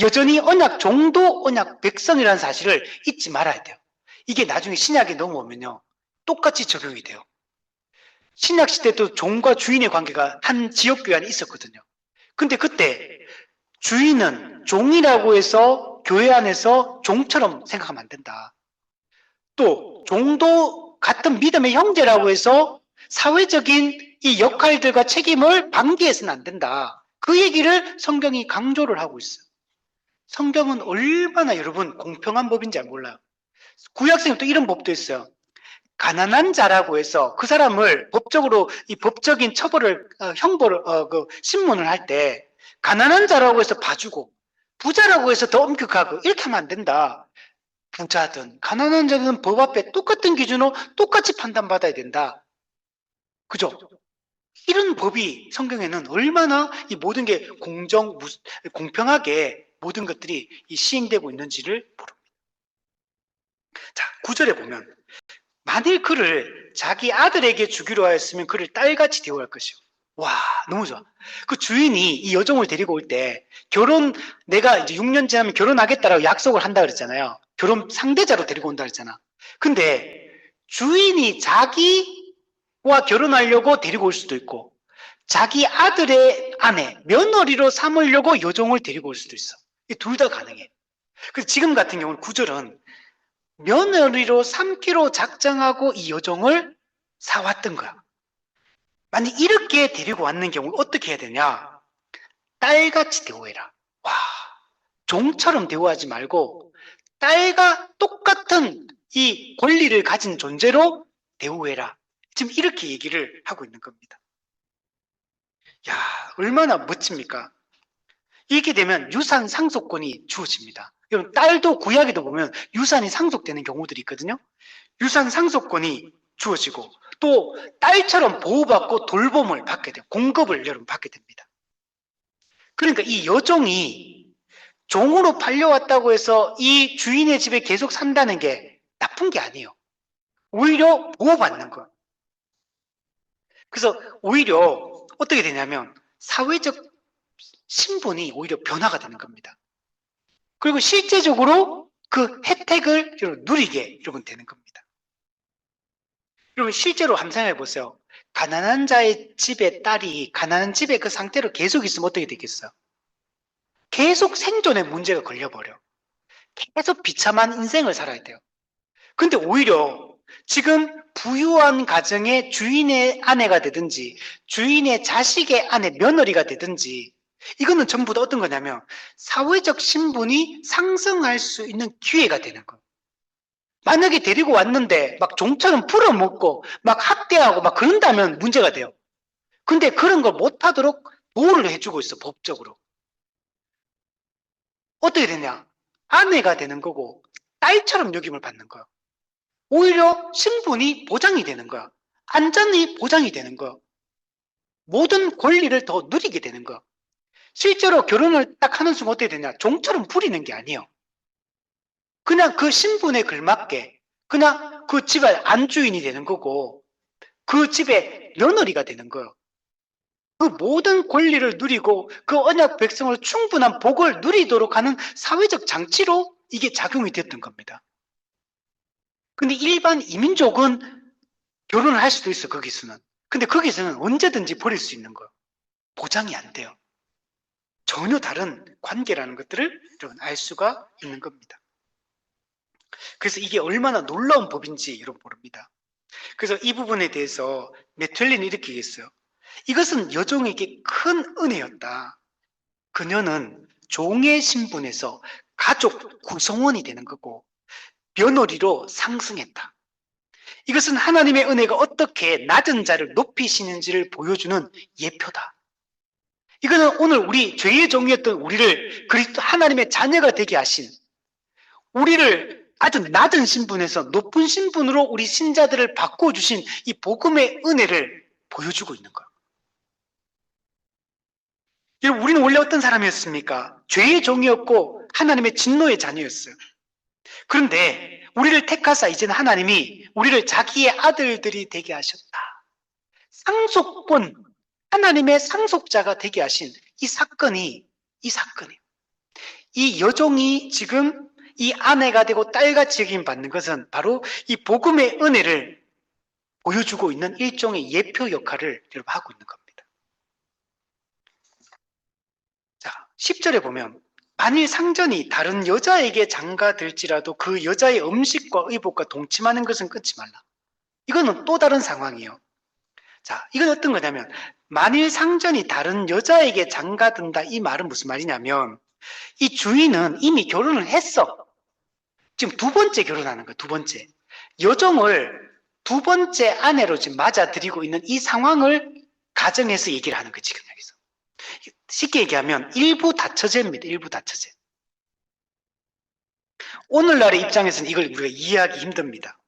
여전히 언약 종도 언약 백성이라는 사실을 잊지 말아야 돼요. 이게 나중에 신약에 넘어오면요 똑같이 적용이 돼요. 신약 시대도 종과 주인의 관계가 한 지역교회 안에 있었거든요. 근데 그때 주인은 종이라고 해서 교회 안에서 종처럼 생각하면 안 된다. 또 종도 같은 믿음의 형제라고 해서 사회적인 이 역할들과 책임을 방기해서는 안 된다. 그 얘기를 성경이 강조를 하고 있어요. 성경은 얼마나 여러분 공평한 법인지 몰라요. 구약성에 또 이런 법도 있어요. 가난한 자라고 해서 그 사람을 법적으로 이 법적인 처벌을 형벌을 신문을 할 때 가난한 자라고 해서 봐주고 부자라고 해서 더 엄격하고 이렇게 하면 안 된다. 부자든 가난한 자든 법 앞에 똑같은 기준으로 똑같이 판단받아야 된다. 그죠? 이런 법이 성경에는 얼마나 이 모든 게 공평하게 모든 것들이 시행되고 있는지를 모릅니다. 자, 9절에 보면 만일 그를 자기 아들에게 주기로 하였으면 그를 딸같이 대우할 것이요. 와, 너무 좋아. 그 주인이 이 여종을 데리고 올 때 내가 이제 6년 지나면 결혼하겠다라고 약속을 한다 그랬잖아요. 결혼 상대자로 데리고 온다 그랬잖아. 근데 주인이 자기와 결혼하려고 데리고 올 수도 있고 자기 아들의 아내, 며느리로 삼으려고 여종을 데리고 올 수도 있어. 둘 다 가능해. 그래서 지금 같은 경우는 9절은 며느리로 삼기로 작정하고 이 여종을 사왔던 거야. 만약 이렇게 데리고 왔는 경우 어떻게 해야 되냐? 딸같이 대우해라. 와, 종처럼 대우하지 말고 딸과 똑같은 이 권리를 가진 존재로 대우해라. 지금 이렇게 얘기를 하고 있는 겁니다. 야, 얼마나 멋집니까? 이렇게 되면 유산 상속권이 주어집니다. 여러분, 딸도 구약에도 보면 유산이 상속되는 경우들이 있거든요. 유산 상속권이 주어지고 또 딸처럼 보호받고 돌봄을 받게 돼요. 공급을 여러분 받게 됩니다. 그러니까 이 여종이 종으로 팔려왔다고 해서 이 주인의 집에 계속 산다는 게 나쁜 게 아니에요. 오히려 보호받는 거예요. 그래서 오히려 어떻게 되냐면 사회적 신분이 오히려 변화가 되는 겁니다. 그리고 실제적으로 그 혜택을 누리게 여러분 되는 겁니다. 여러분 실제로 한번 생각해 보세요. 가난한 자의 집에 딸이 가난한 집에 그 상태로 계속 있으면 어떻게 되겠어요? 계속 생존에 문제가 걸려버려. 계속 비참한 인생을 살아야 돼요. 근데 오히려 지금 부유한 가정의 주인의 아내가 되든지 주인의 자식의 아내 며느리가 되든지 이거는 전부 다 어떤 거냐면 사회적 신분이 상승할 수 있는 기회가 되는 거예요. 만약에 데리고 왔는데 막 종처럼 풀어먹고 막 학대하고 막 그런다면 문제가 돼요. 근데 그런 걸 못하도록 보호를 해주고 있어, 법적으로. 어떻게 되냐? 아내가 되는 거고 딸처럼 여김을 받는 거야. 오히려 신분이 보장이 되는 거야. 안전이 보장이 되는 거야. 모든 권리를 더 누리게 되는 거야. 실제로 결혼을 딱 하는 순간 어떻게 되냐? 종처럼 부리는 게 아니에요. 그냥 그 신분에 걸맞게 그냥 그 집의 안주인이 되는 거고 그 집의 며느리가 되는 거예요. 그 모든 권리를 누리고 그 언약 백성을 충분한 복을 누리도록 하는 사회적 장치로 이게 작용이 됐던 겁니다. 근데 일반 이민족은 결혼을 할 수도 있어, 거기서는. 근데 거기서는 언제든지 버릴 수 있는 거예요. 보장이 안 돼요. 전혀 다른 관계라는 것들을 여러분 알 수가 있는 겁니다. 그래서 이게 얼마나 놀라운 법인지 여러분 모릅니다. 그래서 이 부분에 대해서 메틀린이 이렇게 얘기했어요. 이것은 여종에게 큰 은혜였다. 그녀는 종의 신분에서 가족 구성원이 되는 거고 며느리로 상승했다. 이것은 하나님의 은혜가 어떻게 낮은 자를 높이시는지를 보여주는 예표다. 이거는 오늘 우리 죄의 종이었던 우리를 그리스도 하나님의 자녀가 되게 하신 우리를 아주 낮은 신분에서 높은 신분으로 우리 신자들을 바꿔주신 이 복음의 은혜를 보여주고 있는 거예요. 여러분, 우리는 원래 어떤 사람이었습니까? 죄의 종이었고 하나님의 진노의 자녀였어요. 그런데 우리를 택하사 이제는 하나님이 우리를 자기의 아들들이 되게 하셨다. 상속권, 하나님의 상속자가 되게 하신 이 사건이 이 여종이 지금 이 아내가 되고 딸같이 여김받는 것은 바로 이 복음의 은혜를 보여주고 있는 일종의 예표 역할을 여러분 하고 있는 겁니다. 자, 10절에 보면 만일 상전이 다른 여자에게 장가들지라도 그 여자의 음식과 의복과 동침하는 것은 끊지 말라. 이거는 또 다른 상황이에요. 자, 이건 어떤 거냐면 만일 상전이 다른 여자에게 장가든다 이 말은 무슨 말이냐면 이 주인은 이미 결혼을 했어. 지금 두 번째 결혼하는 거야, 두 번째. 여종을 두 번째 아내로 지금 맞아들이고 있는 이 상황을 가정해서 얘기를 하는 거지, 지금 여기서. 쉽게 얘기하면 일부 다처제입니다, 일부 다처제. 오늘날의 입장에서는 이걸 우리가 이해하기 힘듭니다.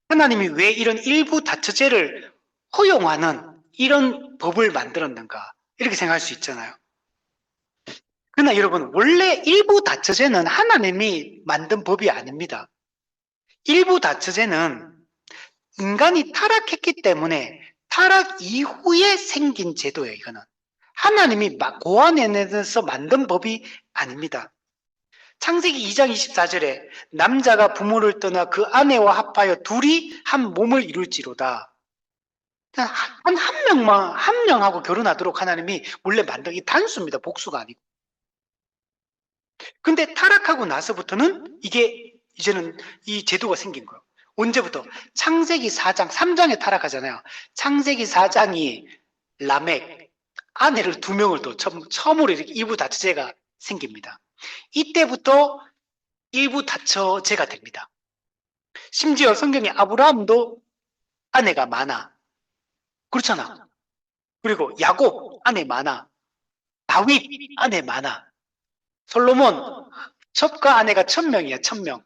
하나님이 왜 이런 일부 다처제를 허용하는 이런 법을 만들었는가? 이렇게 생각할 수 있잖아요. 그러나 여러분, 원래 일부 다처제는 하나님이 만든 법이 아닙니다. 일부 다처제는 인간이 타락했기 때문에 타락 이후에 생긴 제도예요, 이거는. 하나님이 고안해내서 만든 법이 아닙니다. 창세기 2장 24절에 남자가 부모를 떠나 그 아내와 합하여 둘이 한 몸을 이룰지로다. 한 명하고 결혼하도록 하나님이 원래 만든 이 단수입니다. 복수가 아니고. 근데 타락하고 나서부터는 이게 이제는 이 제도가 생긴 거예요. 언제부터? 창세기 4장, 3장에 타락하잖아요. 창세기 4장이 라멕, 아내를 2명을 또 처음으로 이렇게 일부 다처제가 생깁니다. 이때부터 일부 다처제가 됩니다. 심지어 성경에 아브라함도 아내가 많아. 그렇잖아. 그리고 야곱 아내 많아. 다윗 아내 많아. 솔로몬 첩과 아내가 1000명이야, 1000명.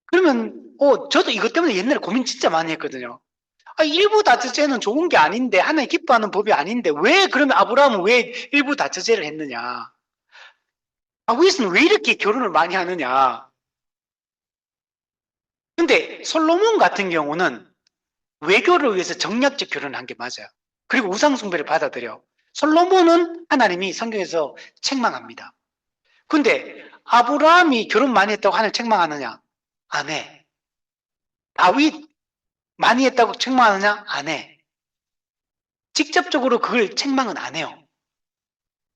그러면 저도 이것 때문에 옛날에 고민 진짜 많이 했거든요. 일부 다처제는 좋은 게 아닌데 하나님 기뻐하는 법이 아닌데 왜 그러면 아브라함은 왜 일부 다처제를 했느냐? 다윗은 왜 이렇게 결혼을 많이 하느냐? 근데 솔로몬 같은 경우는 외교를 위해서 정략적 결혼을 한 게 맞아요. 그리고 우상숭배를 받아들여. 솔로몬은 하나님이 성경에서 책망합니다. 근데 아브라함이 결혼 많이 했다고 하나님 책망하느냐? 안 해. 다윗 많이 했다고 책망하느냐? 안 해. 직접적으로 그걸 책망은 안 해요.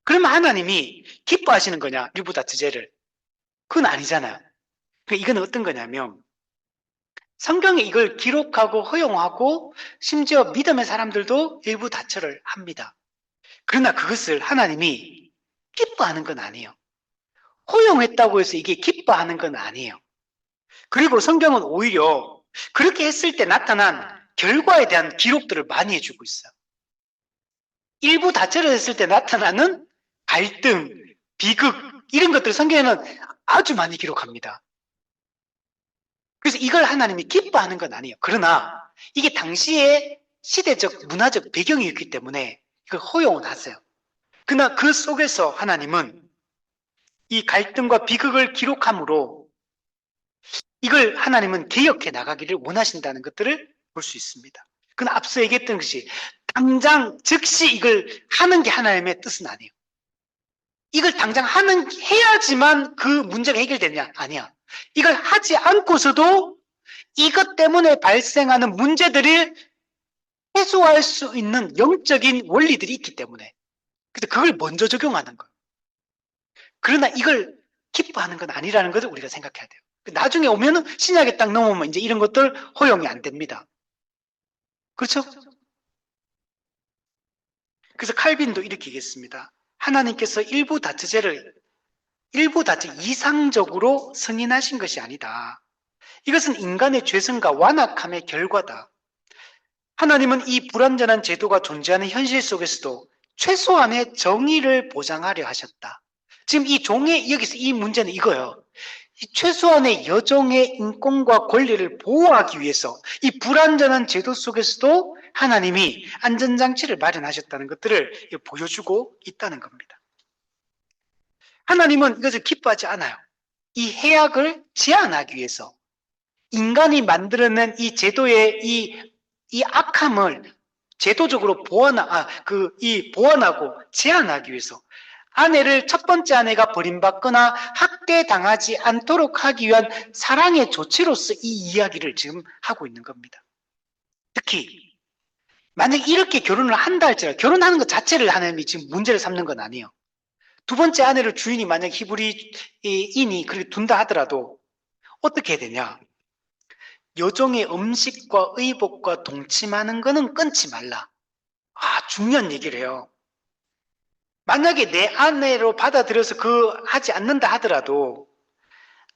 그러면 하나님이 기뻐하시는 거냐? 일부 다처제를. 그건 아니잖아요. 이건 어떤 거냐면 성경에 이걸 기록하고 허용하고 심지어 믿음의 사람들도 일부 다처를 합니다. 그러나 그것을 하나님이 기뻐하는 건 아니에요. 허용했다고 해서 이게 기뻐하는 건 아니에요. 그리고 성경은 오히려 그렇게 했을 때 나타난 결과에 대한 기록들을 많이 해주고 있어요. 일부 다처를 했을 때 나타나는 갈등, 비극 이런 것들 성경에는 아주 많이 기록합니다. 그래서 이걸 하나님이 기뻐하는 건 아니에요. 그러나 이게 당시의 시대적 문화적 배경이었기 때문에 이걸 허용은 하세요. 그러나 그 속에서 하나님은 이 갈등과 비극을 기록함으로 이걸 하나님은 개혁해 나가기를 원하신다는 것들을 볼 수 있습니다. 그러나 앞서 얘기했던 것이 당장 즉시 이걸 하는 게 하나님의 뜻은 아니에요. 이걸 당장 해야지만 그 문제가 해결되냐? 아니야. 이걸 하지 않고서도 이것 때문에 발생하는 문제들을 해소할 수 있는 영적인 원리들이 있기 때문에 그래서 그걸 먼저 적용하는 거예요. 그러나 이걸 기뻐하는 건 아니라는 것을 우리가 생각해야 돼요. 나중에 오면은 신약에 딱 넘어오면 이제 이런 것들 허용이 안 됩니다. 그렇죠? 그래서 칼빈도 이렇게 얘기했습니다. 하나님께서 일부 다처제를 이상적으로 승인하신 것이 아니다. 이것은 인간의 죄성과 완악함의 결과다. 하나님은 이 불완전한 제도가 존재하는 현실 속에서도 최소한의 정의를 보장하려 하셨다. 지금 여기서 이 문제는 이거예요. 이 최소한의 여종의 인권과 권리를 보호하기 위해서 이 불완전한 제도 속에서도 하나님이 안전장치를 마련하셨다는 것들을 보여주고 있다는 겁니다. 하나님은 이것을 기뻐하지 않아요. 이 해악을 제한하기 위해서 인간이 만들어낸 이 제도의 이 악함을 제도적으로 보완하고 제한하기 위해서 첫 번째 아내가 버림받거나 학대당하지 않도록 하기 위한 사랑의 조치로서 이 이야기를 지금 하고 있는 겁니다. 특히 만약 이렇게 결혼을 한다 할지라도 결혼하는 것 자체를 하나님이 지금 문제를 삼는 건 아니에요. 두 번째 아내를 주인이 만약 히브리인이 그렇게 둔다 하더라도 어떻게 해야 되냐? 여종의 음식과 의복과 동침하는 거는 끊지 말라. 중요한 얘기를 해요. 만약에 내 아내로 받아들여서 하지 않는다 하더라도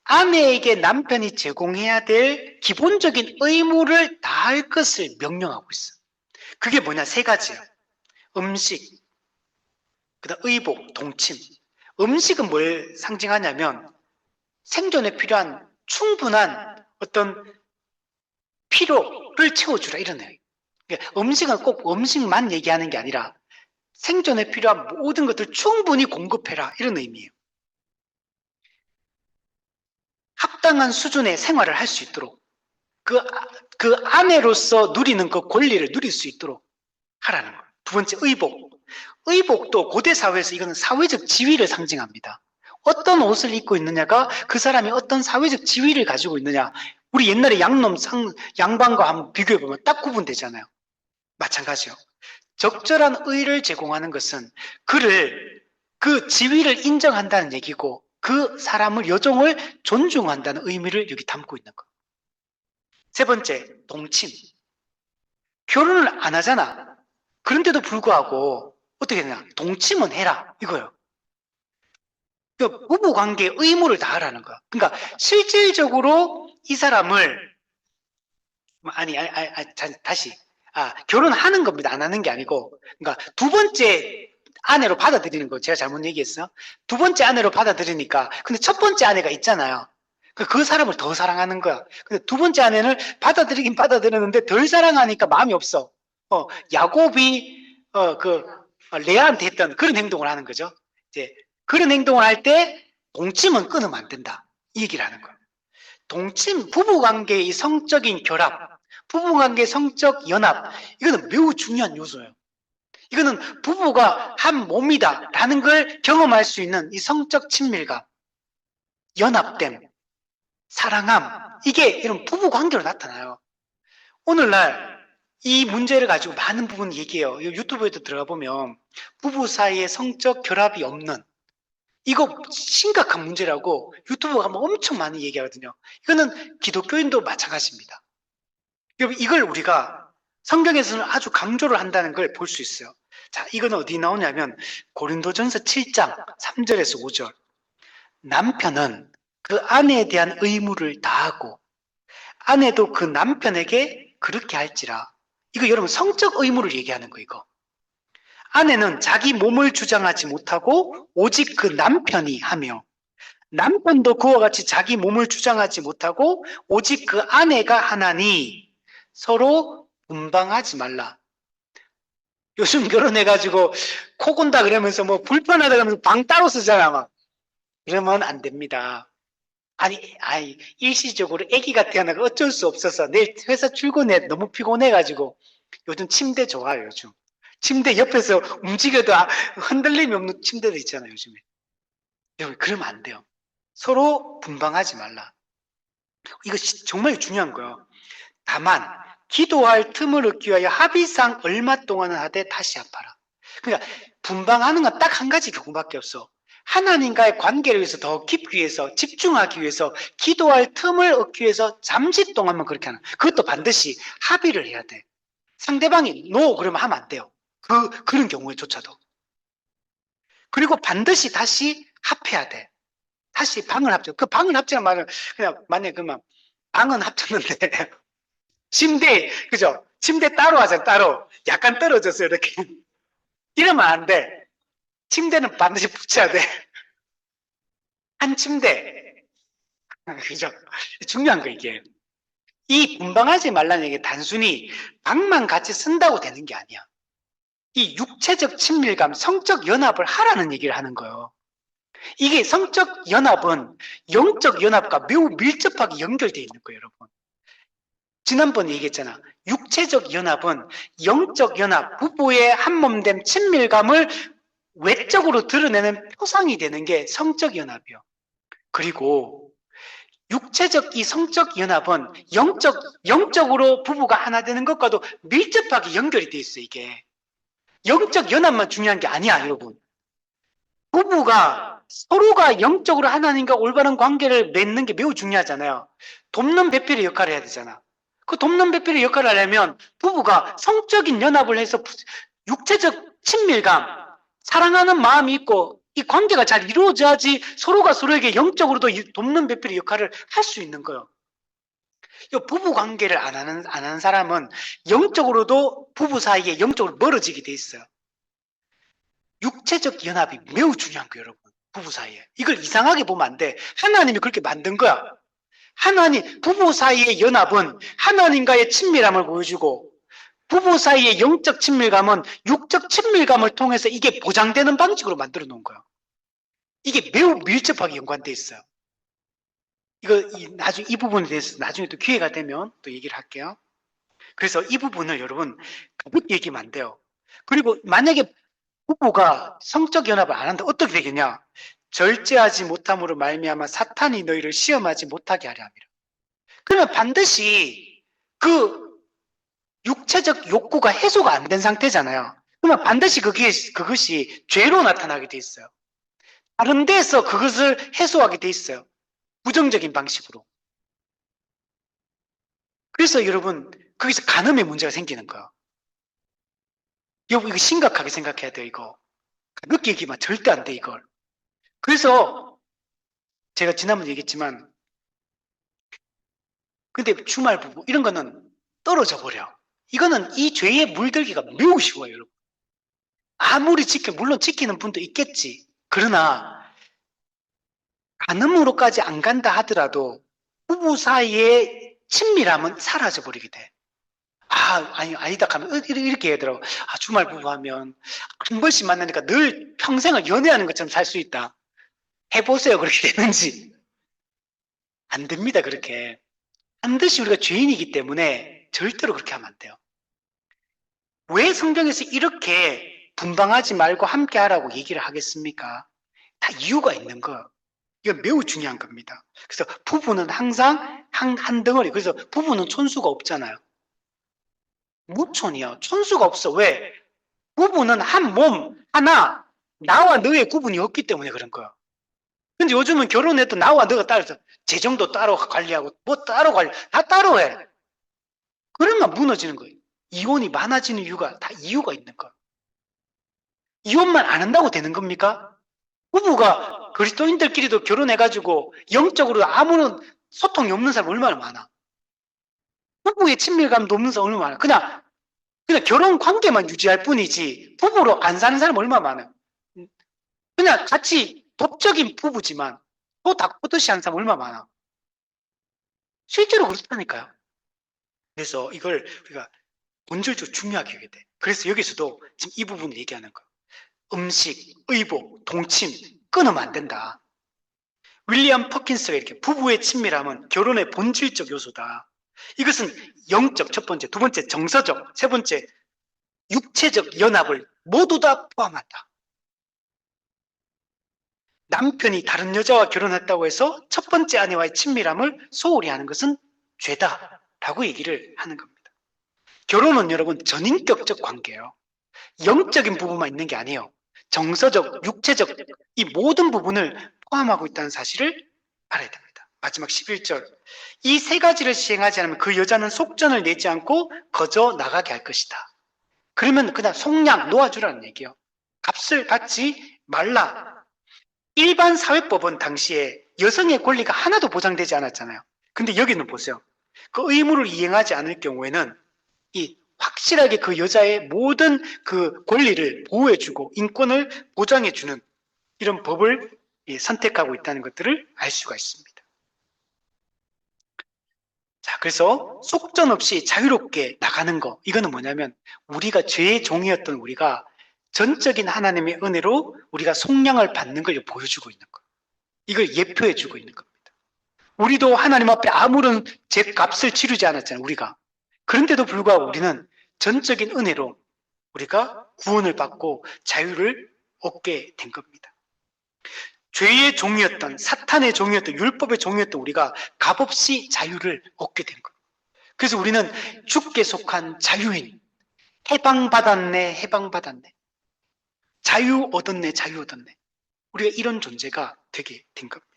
아내에게 남편이 제공해야 될 기본적인 의무를 다할 것을 명령하고 있어. 그게 뭐냐? 세 가지야. 음식, 그다음 의복, 동침. 음식은 뭘 상징하냐면 생존에 필요한 충분한 어떤 필요를 채워주라 이런 의미. 그러니까 음식은 꼭 음식만 얘기하는 게 아니라 생존에 필요한 모든 것들 충분히 공급해라 이런 의미예요. 합당한 수준의 생활을 할 수 있도록 그 아내로서 누리는 그 권리를 누릴 수 있도록 하라는 거예요. 두 번째 의복. 의복도 고대 사회에서 이거는 사회적 지위를 상징합니다. 어떤 옷을 입고 있느냐가 그 사람이 어떤 사회적 지위를 가지고 있느냐. 우리 옛날에 양반과 한번 비교해보면 딱 구분되잖아요. 마찬가지요. 적절한 의를 제공하는 것은 그 지위를 인정한다는 얘기고 그 사람을 여종을 존중한다는 의미를 여기 담고 있는 거. 세 번째, 동침. 결혼을 안 하잖아. 그런데도 불구하고 어떻게 되냐? 동침은 해라 이거예요. 부부관계의 의무를 다하라는 거야. 그러니까 실질적으로 이 사람을 다시 결혼하는 겁니다. 안 하는 게 아니고 그러니까 두 번째 아내로 받아들이는 거. 제가 잘못 얘기했어요. 두 번째 아내로 받아들이니까 근데 첫 번째 아내가 있잖아요. 그 사람을 더 사랑하는 거야. 근데 두 번째 아내는 받아들이긴 받아들였는데 덜 사랑하니까 마음이 없어. 야곱이 레아한테 했던 그런 행동을 하는 거죠. 이제 그런 행동을 할 때 동침은 끊으면 안 된다. 이 얘기를 하는 거예요. 동침, 부부관계의 성적인 결합, 부부관계의 성적 연합, 이거는 매우 중요한 요소예요. 이거는 부부가 한 몸이다 라는 걸 경험할 수 있는 이 성적 친밀감, 연합됨, 사랑함, 이게 이런 부부관계로 나타나요. 오늘날 이 문제를 가지고 많은 부분 얘기해요. 유튜브에도 들어가 보면 부부 사이에 성적 결합이 없는 이거 심각한 문제라고 유튜브가 가면 엄청 많이 얘기하거든요. 이거는 기독교인도 마찬가지입니다. 이걸 우리가 성경에서는 아주 강조를 한다는 걸 볼 수 있어요. 자, 이건 어디 나오냐면 고린도전서 7장 3절에서 5절. 남편은 그 아내에 대한 의무를 다하고 아내도 그 남편에게 그렇게 할지라. 이거 여러분 성적 의무를 얘기하는 거 이거. 아내는 자기 몸을 주장하지 못하고 오직 그 남편이 하며 남편도 그와 같이 자기 몸을 주장하지 못하고 오직 그 아내가 하나니 서로 분방하지 말라. 요즘 결혼해가지고 코 곤다 그러면서 뭐 불편하다 그러면서 방 따로 쓰잖아 막. 그러면 안 됩니다. 아니, 일시적으로 아기가 태어나고 어쩔 수 없어서 내일 회사 출근해 너무 피곤해가지고 요즘 침대 좋아요, 요즘. 침대 옆에서 움직여도 흔들림이 없는 침대도 있잖아요, 요즘에. 여러분, 그러면 안 돼요. 서로 분방하지 말라. 이거 정말 중요한 거예요. 다만, 기도할 틈을 얻기 위하여 합의상 얼마 동안은 하되 다시 아파라. 그러니까, 분방하는 건 딱 한 가지 경우밖에 없어. 하나님과의 관계를 위해서 더 깊기 위해서, 집중하기 위해서, 기도할 틈을 얻기 위해서 잠시 동안만 그렇게 하는. 그것도 반드시 합의를 해야 돼. 상대방이 노 그러면 하면 안 돼요. 그런 경우에조차도. 그리고 반드시 다시 합해야 돼. 다시 방을 합쳐. 그 방을 합치는 말은 그냥 만약에 그만 방은 합쳤는데 침대 그죠? 침대 따로 하자 따로. 약간 떨어졌어요 이렇게. 이러면 안 돼. 침대는 반드시 붙여야 돼. 한 침대. 그죠? 중요한 거 이게. 이 분방하지 말라는 게 단순히 방만 같이 쓴다고 되는 게 아니야. 이 육체적 친밀감, 성적 연합을 하라는 얘기를 하는 거예요. 이게 성적 연합은 영적 연합과 매우 밀접하게 연결되어 있는 거예요, 여러분. 지난번에 얘기했잖아. 육체적 연합은 영적 연합, 부부의 한몸된 친밀감을 외적으로 드러내는 표상이 되는 게 성적 연합이요. 그리고 육체적 이 성적 연합은 영적으로 부부가 하나 되는 것과도 밀접하게 연결이 돼 있어요, 이게. 영적 연합만 중요한 게 아니야, 여러분. 부부가 서로가 영적으로 하나님과 올바른 관계를 맺는 게 매우 중요하잖아요. 돕는 배필의 역할을 해야 되잖아. 그 돕는 배필의 역할을 하려면 부부가 성적인 연합을 해서 육체적 친밀감, 사랑하는 마음이 있고 이 관계가 잘 이루어져야지 서로가 서로에게 영적으로도 돕는 배필의 역할을 할 수 있는 거예요. 이 부부 관계를 안 하는 사람은 영적으로도 부부 사이에 영적으로 멀어지게 돼 있어요. 육체적 연합이 매우 중요한 거예요, 여러분. 부부 사이에. 이걸 이상하게 보면 안 돼. 하나님이 그렇게 만든 거야. 부부 사이의 연합은 하나님과의 친밀함을 보여주고 부부 사이의 영적 친밀감은 육적 친밀감을 통해서 이게 보장되는 방식으로 만들어 놓은 거예요. 이게 매우 밀접하게 연관되어 있어요. 나중에 이 부분에 대해서 나중에 또 기회가 되면 또 얘기를 할게요. 그래서 이 부분을 여러분 가볍게 얘기하면 안 돼요. 그리고 만약에 부부가 성적 연합을 안 한다 어떻게 되겠냐? 절제하지 못함으로 말미암아 사탄이 너희를 시험하지 못하게 하려 함이라. 그러면 반드시 그 육체적 욕구가 해소가 안 된 상태잖아요. 그러면 반드시 그것이 죄로 나타나게 돼 있어요. 다른 데서 그것을 해소하게 돼 있어요. 부정적인 방식으로. 그래서 여러분 거기서 간음의 문제가 생기는 거예요. 여러분 이거 심각하게 생각해야 돼요. 이거 가볍게 얘기하면 절대 안 돼 이걸. 그래서 제가 지난번에 얘기했지만 근데 주말 부부 이런 거는 떨어져 버려. 이거는 이 죄에 물들기가 매우 쉬워요. 여러분. 아무리 물론 지키는 분도 있겠지. 그러나 간음으로까지 안 간다 하더라도 부부 사이의 친밀함은 사라져 버리게 돼. 아니다 하면 이렇게 얘기하더라고. 주말 부부하면 한 번씩 만나니까 늘 평생을 연애하는 것처럼 살 수 있다. 해보세요. 그렇게 되는지. 안 됩니다. 그렇게. 반드시 우리가 죄인이기 때문에 절대로 그렇게 하면 안 돼요. 왜 성경에서 이렇게 분방하지 말고 함께 하라고 얘기를 하겠습니까? 다 이유가 있는 거예요. 이건 매우 중요한 겁니다. 그래서 부부는 항상 한 덩어리. 그래서 부부는 촌수가 없잖아요. 무촌이요. 촌수가 없어. 왜? 부부는 한 몸, 하나, 나와 너의 구분이 없기 때문에 그런 거야. 근데 요즘은 결혼해도 나와 너가 따로, 재정도 따로 관리하고, 다 따로 해. 그러면 무너지는 거예요. 이혼이 많아지는 이유가 다 이유가 있는 거야. 이혼만 안 한다고 되는 겁니까? 부부가 그리스도인들끼리도 결혼해가지고 영적으로 아무런 소통이 없는 사람 얼마나 많아. 부부의 친밀감도 없는 사람 얼마나 많아. 그냥 결혼 관계만 유지할 뿐이지 부부로 안 사는 사람 얼마나 많아. 그냥 같이 법적인 부부지만 또 닭보듯이 하는 사람 얼마나 많아. 실제로 그렇다니까요. 그래서 이걸 우리가 본질적으로 중요하게 하게 돼. 그래서 여기서도 지금 이 부분을 얘기하는 거예요. 음식, 의복, 동침 끊으면 안 된다. 윌리엄 퍼킨스가 이렇게 부부의 친밀함은 결혼의 본질적 요소다. 이것은 영적 첫 번째, 두 번째 정서적, 세 번째 육체적 연합을 모두 다 포함한다. 남편이 다른 여자와 결혼했다고 해서 첫 번째 아내와의 친밀함을 소홀히 하는 것은 죄다라고 얘기를 하는 겁니다. 결혼은 여러분 전인격적 관계예요. 영적인 부분만 있는 게 아니에요. 정서적, 육체적 이 모든 부분을 포함하고 있다는 사실을 알아야 됩니다. 마지막 11절. 이 세 가지를 시행하지 않으면 그 여자는 속전을 내지 않고 거저 나가게 할 것이다. 그러면 그냥 속량 놓아주라는 얘기예요. 값을 받지 말라. 일반 사회법은 당시에 여성의 권리가 하나도 보장되지 않았잖아요. 근데 여기는 보세요. 그 의무를 이행하지 않을 경우에는 이 확실하게 그 여자의 모든 그 권리를 보호해주고 인권을 보장해주는 이런 법을 선택하고 있다는 것들을 알 수가 있습니다. 자, 그래서 속전 없이 자유롭게 나가는 거, 이거는 뭐냐면 우리가 죄의 종이었던 우리가 전적인 하나님의 은혜로 우리가 속량을 받는 걸 보여주고 있는 거예요. 이걸 예표해주고 있는 겁니다. 우리도 하나님 앞에 아무런 죄값을 치르지 않았잖아요, 우리가. 그런데도 불구하고 우리는 전적인 은혜로 우리가 구원을 받고 자유를 얻게 된 겁니다. 죄의 종이었던, 사탄의 종이었던, 율법의 종이었던 우리가 값없이 자유를 얻게 된 거예요. 그래서 우리는 주께 속한 자유인, 해방받았네, 해방받았네. 자유 얻었네, 자유 얻었네. 우리가 이런 존재가 되게 된 겁니다.